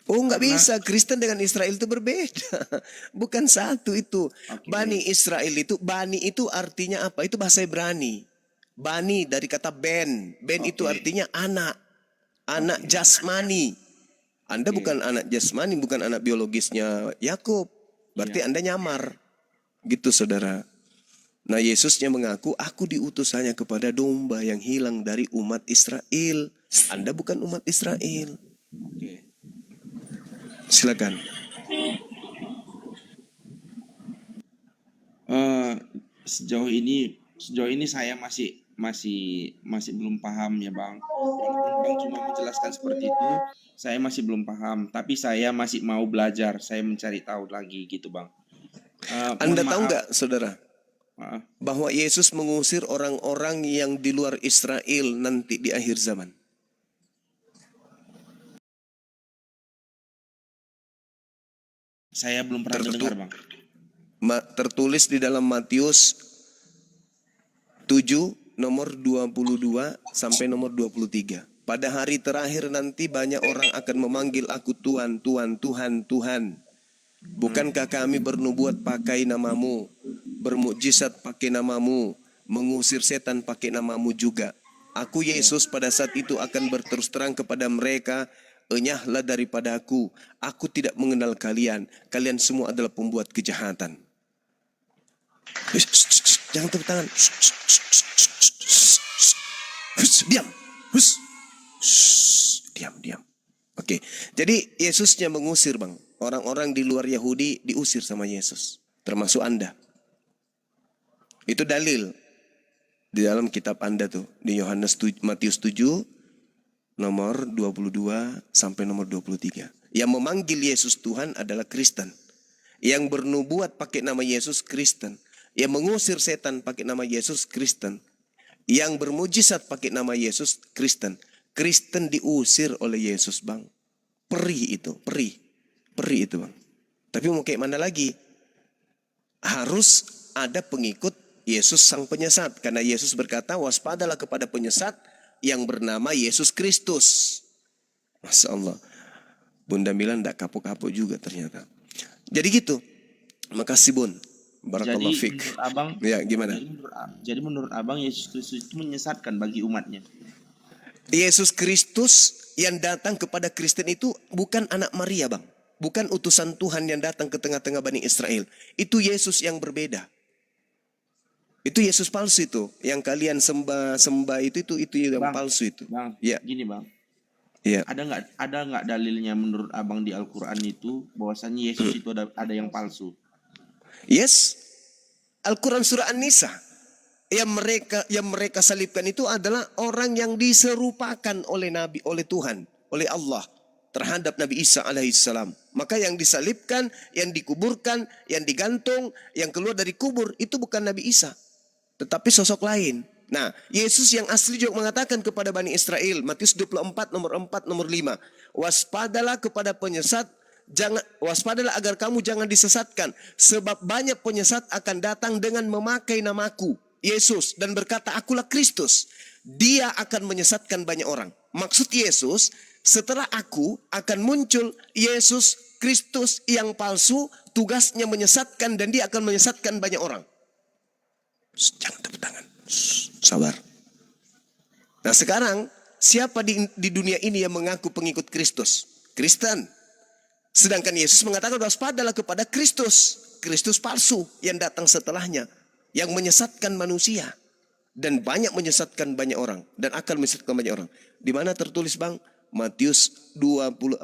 Oh, nggak Karena- bisa. Kristen dengan Israel itu berbeda. Bukan satu itu. Bani Israel itu, Bani itu artinya apa? Itu bahasa Ibrani. Bani dari kata Ben. Ben itu artinya anak. Anak jasmani. Anda bukan anak jasmani, bukan anak biologisnya Yakub. Berarti Anda nyamar. Gitu saudara. Nah Yesusnya mengaku, aku diutus hanya kepada domba yang hilang dari umat Israel. Anda bukan umat Israel. Silakan. Sejauh ini saya masih belum paham ya Bang. Bang cuma menjelaskan seperti itu, saya masih belum paham. Tapi saya masih mau belajar, saya mencari tahu lagi gitu Bang. Anda Mohon tahu maaf. nggak, saudara, bahwa Yesus mengusir orang-orang yang di luar Israel nanti di akhir zaman? Saya belum pernah dengar Bang. Tertulis di dalam Matius 7 nomor 22 sampai nomor 23. Pada hari terakhir nanti banyak orang akan memanggil aku Tuhan, Tuhan, Tuhan, Tuhan. Bukankah kami bernubuat pakai namamu, bermukjizat pakai namamu, mengusir setan pakai namamu juga. Aku Yesus pada saat itu akan berterus terang kepada mereka, enyahlah daripada aku tidak mengenal kalian. Kalian semua adalah pembuat kejahatan. Jangan tepuk tangan. Diam. Diam. Oke, jadi Yesusnya mengusir Bang. Orang-orang di luar Yahudi diusir sama Yesus. Termasuk Anda. Itu dalil. Di dalam kitab Anda tuh. Di Matius 7 nomor 22 sampai nomor 23. Yang memanggil Yesus Tuhan adalah Kristen. Yang bernubuat pakai nama Yesus Kristen. Yang mengusir setan pakai nama Yesus Kristen. Yang bermujizat pakai nama Yesus Kristen. Kristen diusir oleh Yesus Bang. Perih itu. Bang. Tapi mau kayak mana lagi? Harus ada pengikut Yesus sang penyesat. Karena Yesus berkata, waspadalah kepada penyesat yang bernama Yesus Kristus. Masya Allah. Bunda Milan tidak kapok-kapok juga ternyata. Jadi gitu. Makasih Bun. Barakallahu Jadi fiik. menurut Abang, Ya gimana? Jadi menurut Abang Yesus Kristus itu menyesatkan bagi umatnya. Yesus Kristus yang datang kepada Kristen itu bukan anak Maria Bang. Bukan utusan Tuhan yang datang ke tengah-tengah Bani Israel. Itu Yesus yang berbeda. Itu Yesus palsu itu. Yang kalian sembah itu yang Bang, palsu itu. Bang, Ya. gini Bang. Ya. Ada nggak dalilnya menurut Abang di Al-Quran itu bahwasannya Yesus itu ada yang palsu? Yes. Al-Quran surah An-Nisa. Yang mereka salibkan itu adalah orang yang diserupakan oleh Nabi, oleh Tuhan, oleh Allah terhadap Nabi Isa alaihissalam. Maka yang disalibkan, yang dikuburkan, yang digantung, yang keluar dari kubur itu bukan Nabi Isa, tetapi sosok lain. Nah, Yesus yang asli juga mengatakan kepada Bani Israel, Matius 24 nomor 4 nomor 5, waspadalah kepada penyesat, waspadalah agar kamu jangan disesatkan, sebab banyak penyesat akan datang dengan memakai namaku, Yesus, dan berkata akulah Kristus. Dia akan menyesatkan banyak orang. Maksud Yesus, setelah aku akan muncul Yesus Kristus yang palsu, tugasnya menyesatkan dan dia akan menyesatkan banyak orang. Jangan tepuk tangan. Sabar. Nah sekarang, siapa di dunia ini yang mengaku pengikut Kristus? Kristen. Sedangkan Yesus mengatakan waspadalah kepada Kristus. Kristus palsu yang datang setelahnya. Yang menyesatkan manusia. Dan banyak menyesatkan banyak orang. Dan akan menyesatkan banyak orang. Di mana tertulis bang? Matius 24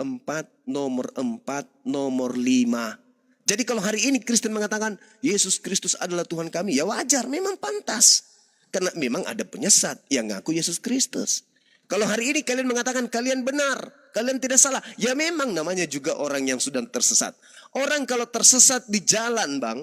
nomor 4 nomor 5. Jadi kalau hari ini Kristen mengatakan Yesus Kristus adalah Tuhan kami. Ya wajar, memang pantas. Karena memang ada penyesat yang ngaku Yesus Kristus. Kalau hari ini kalian mengatakan kalian benar. Kalian tidak salah. Ya memang namanya juga orang yang sudah tersesat. Orang kalau tersesat di jalan bang.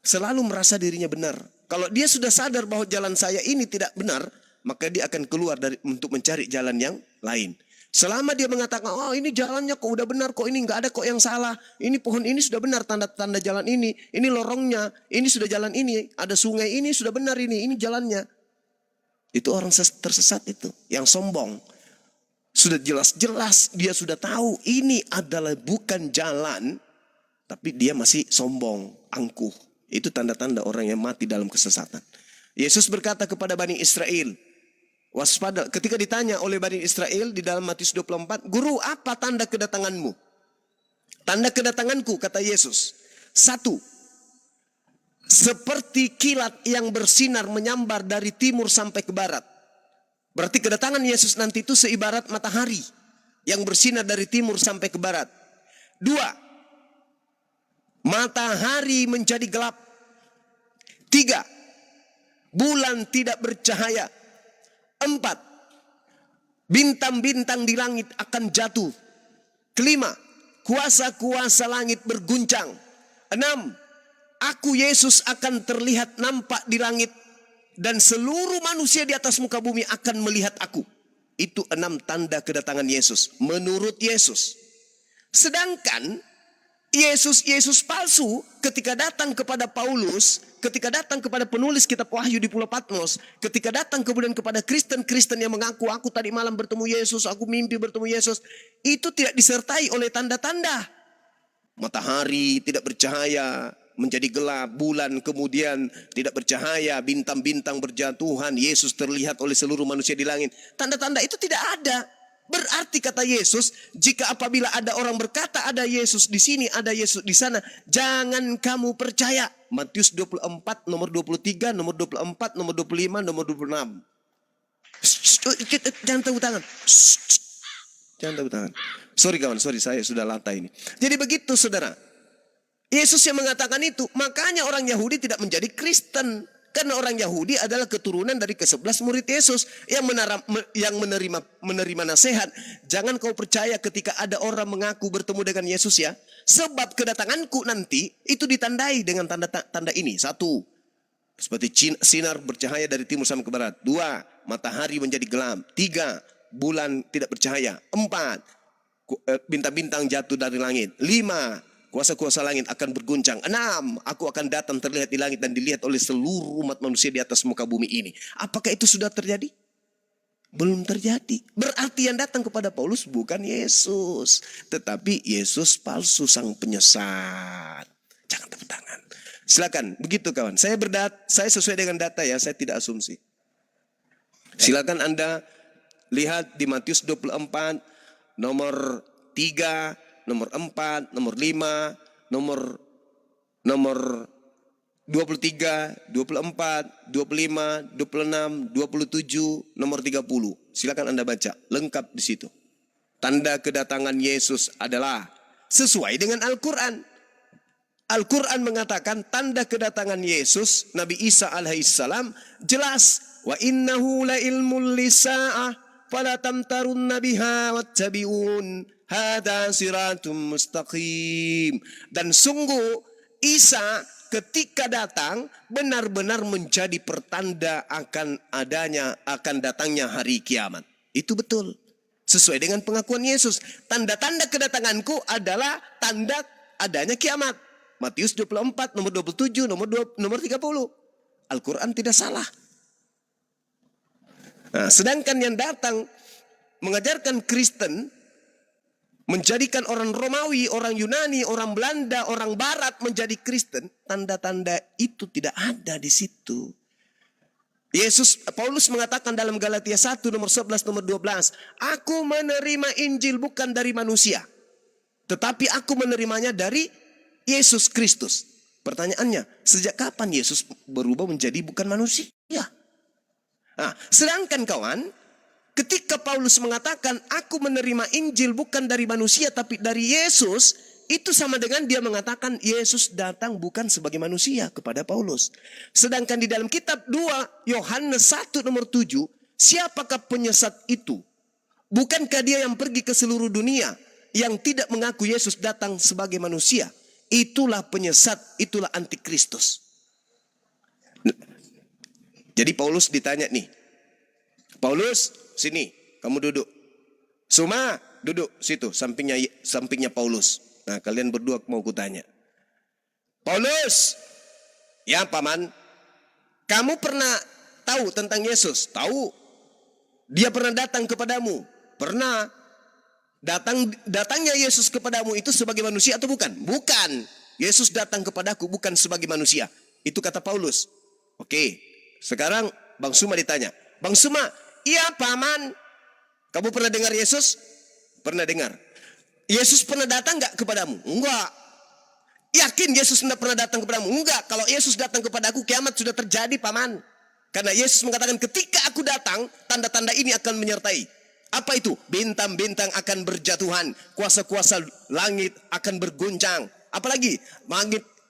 Selalu merasa dirinya benar. Kalau dia sudah sadar bahwa jalan saya ini tidak benar, maka dia akan keluar untuk mencari jalan yang lain. Selama dia mengatakan, oh ini jalannya kok udah benar, kok ini nggak ada kok yang salah. Ini pohon ini sudah benar, tanda-tanda jalan ini lorongnya, ini sudah jalan ini, ada sungai ini sudah benar ini jalannya. Itu orang tersesat itu, yang sombong. Sudah jelas-jelas dia sudah tahu ini adalah bukan jalan, tapi dia masih sombong, angkuh. Itu tanda-tanda orang yang mati dalam kesesatan. Yesus berkata kepada Bani Israel, waspada, ketika ditanya oleh Bani Israel di dalam Matius 24, Guru, apa tanda kedatanganmu? Tanda kedatanganku, kata Yesus. 1, seperti kilat yang bersinar menyambar dari timur sampai ke barat. Berarti kedatangan Yesus nanti itu seibarat matahari yang bersinar dari timur sampai ke barat. 2, matahari menjadi gelap. 3, bulan tidak bercahaya. 4, bintang-bintang di langit akan jatuh. 5, kuasa-kuasa langit berguncang. 6, aku Yesus akan terlihat nampak di langit dan seluruh manusia di atas muka bumi akan melihat aku. Itu 6 tanda kedatangan Yesus menurut Yesus. Sedangkan Yesus palsu ketika datang kepada Paulus, ketika datang kepada penulis kitab Wahyu di Pulau Patmos, ketika datang kemudian kepada Kristen-Kristen yang mengaku aku tadi malam bertemu Yesus, aku mimpi bertemu Yesus, itu tidak disertai oleh tanda-tanda. Matahari tidak bercahaya, menjadi gelap, bulan kemudian tidak bercahaya, bintang-bintang berjatuhan, Yesus terlihat oleh seluruh manusia di langit. Tanda-tanda itu tidak ada. Berarti kata Yesus, jika apabila ada orang berkata ada Yesus di sini, ada Yesus di sana, jangan kamu percaya. Matius 24 nomor 23, nomor 24, nomor 25, nomor 26. Jangan tepuk tangan. Jangan tepuk tangan. Sorry kawan, sorry saya sudah latah ini. Jadi begitu saudara. Yesus yang mengatakan itu, makanya orang Yahudi tidak menjadi Kristen. Karena orang Yahudi adalah keturunan dari ke-11 murid Yesus yang menerima nasihat. Jangan kau percaya ketika ada orang mengaku bertemu dengan Yesus ya. Sebab kedatanganku nanti itu ditandai dengan tanda-tanda ini. 1, seperti sinar bercahaya dari timur sampai ke barat. 2, matahari menjadi gelap. 3, bulan tidak bercahaya. 4, bintang-bintang jatuh dari langit. 5, kuasa-kuasa langit akan berguncang. 6, aku akan datang terlihat di langit dan dilihat oleh seluruh umat manusia di atas muka bumi ini. Apakah itu sudah terjadi? Belum terjadi. Berarti yang datang kepada Paulus bukan Yesus, tetapi Yesus palsu sang penyesat. Jangan tepuk tangan. Silakan, begitu kawan. Saya sesuai dengan data ya, saya tidak asumsi. Silakan Anda lihat di Matius 24 nomor 3, nomor 4, nomor 5, nomor 23, 24, 25, 26, 27, nomor 30. Silakan Anda baca, lengkap di situ. Tanda kedatangan Yesus adalah sesuai dengan Al-Quran. Al-Quran mengatakan tanda kedatangan Yesus, Nabi Isa alaihissalam, jelas. Wa innahu la ilmul lisa'ah fala tamtarun nabiha wattabi'un. hadza siratum mustaqim. Dan sungguh Isa ketika datang benar-benar menjadi pertanda akan datangnya hari kiamat. Itu betul. Sesuai dengan pengakuan Yesus. Tanda-tanda kedatanganku adalah tanda adanya kiamat. Matius 24, nomor 27, nomor 30. Al-Quran tidak salah. Nah, sedangkan yang datang mengajarkan Kristen, menjadikan orang Romawi, orang Yunani, orang Belanda, orang Barat menjadi Kristen, tanda-tanda itu tidak ada di situ. Paulus mengatakan dalam Galatia 1 nomor 11 nomor 12, aku menerima Injil bukan dari manusia, tetapi aku menerimanya dari Yesus Kristus. Pertanyaannya, sejak kapan Yesus berubah menjadi bukan manusia? Nah, sedangkan kawan, ketika Paulus mengatakan aku menerima Injil bukan dari manusia tapi dari Yesus, itu sama dengan dia mengatakan Yesus datang bukan sebagai manusia kepada Paulus. Sedangkan di dalam kitab 2 Yohanes 1 nomor 7, siapakah penyesat itu? Bukankah dia yang pergi ke seluruh dunia yang tidak mengaku Yesus datang sebagai manusia? Itulah penyesat, itulah antikristus. Jadi Paulus ditanya nih, Paulus sini, kamu duduk. Suma duduk situ, sampingnya Paulus. Nah, kalian berdua mau kutanya. Paulus, ya paman, kamu pernah tahu tentang Yesus? Tahu. Dia pernah datang kepadamu? Pernah. Datangnya Yesus kepadamu itu sebagai manusia atau bukan? Bukan. Yesus datang kepadaku bukan sebagai manusia. Itu kata Paulus. Oke, sekarang Bang Suma ditanya. Bang Suma, iya paman. Kamu pernah dengar Yesus? Pernah dengar. Yesus pernah datang enggak kepadamu? Enggak. Yakin Yesus tidak pernah datang kepadamu? Enggak. Kalau Yesus datang kepadaku, kiamat sudah terjadi, paman. Karena Yesus mengatakan ketika aku datang, tanda-tanda ini akan menyertai. Apa itu? Bintang-bintang akan berjatuhan, kuasa-kuasa langit akan berguncang. Apalagi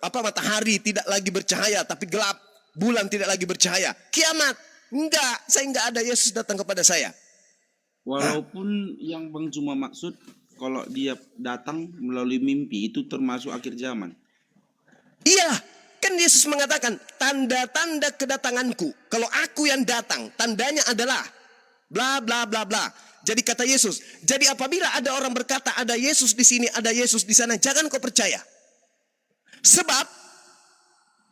matahari tidak lagi bercahaya tapi gelap, bulan tidak lagi bercahaya. Kiamat. Enggak, saya enggak ada Yesus datang kepada saya. Walaupun yang Bang Cuma maksud kalau dia datang melalui mimpi itu termasuk akhir zaman. Iya, kan Yesus mengatakan tanda-tanda kedatanganku. Kalau aku yang datang, tandanya adalah bla bla bla bla. Jadi kata Yesus, jadi apabila ada orang berkata ada Yesus di sini, ada Yesus di sana, jangan kau percaya. Sebab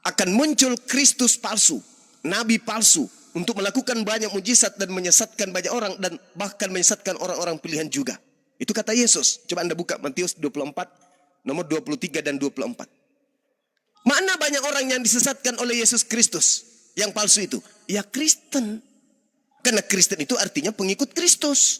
akan muncul Kristus palsu, nabi palsu untuk melakukan banyak mujizat dan menyesatkan banyak orang dan bahkan menyesatkan orang-orang pilihan juga. Itu kata Yesus. Coba Anda buka Matius 24 nomor 23 dan 24. Mana banyak orang yang disesatkan oleh Yesus Kristus yang palsu itu? Ya Kristen. Karena Kristen itu artinya pengikut Kristus.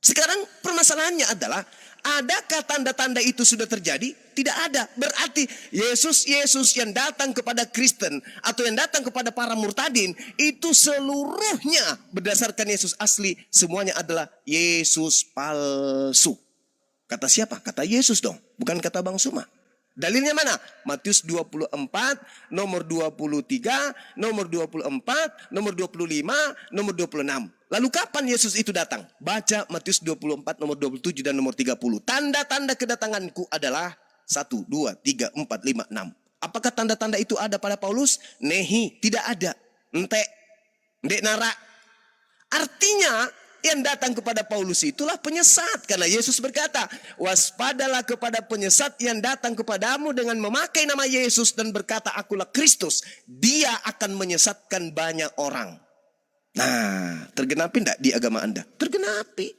Sekarang permasalahannya adalah, adakah tanda-tanda itu sudah terjadi? Tidak ada. Berarti Yesus yang datang kepada Kristen atau yang datang kepada para murtadin itu seluruhnya berdasarkan Yesus asli, semuanya adalah Yesus palsu. Kata siapa? Kata Yesus dong, bukan kata Bang Suma. Dalilnya mana? Matius 24, nomor 23, nomor 24, nomor 25, nomor 26. Lalu kapan Yesus itu datang? Baca Matius 24, nomor 27 dan nomor 30. Tanda-tanda kedatanganku adalah 1, 2, 3, 4, 5, 6. Apakah tanda-tanda itu ada pada Paulus? Nehi, tidak ada. Ndek nara. Artinya yang datang kepada Paulus itulah penyesat. Karena Yesus berkata, waspadalah kepada penyesat yang datang kepadamu dengan memakai nama Yesus dan berkata akulah Kristus. Dia akan menyesatkan banyak orang. Nah, tergenapi enggak di agama Anda? Tergenapi.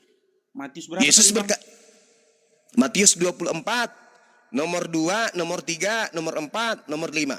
Matius berapa? Yesus berkata, Matius 24, nomor 2, nomor 3, nomor 4, nomor 5.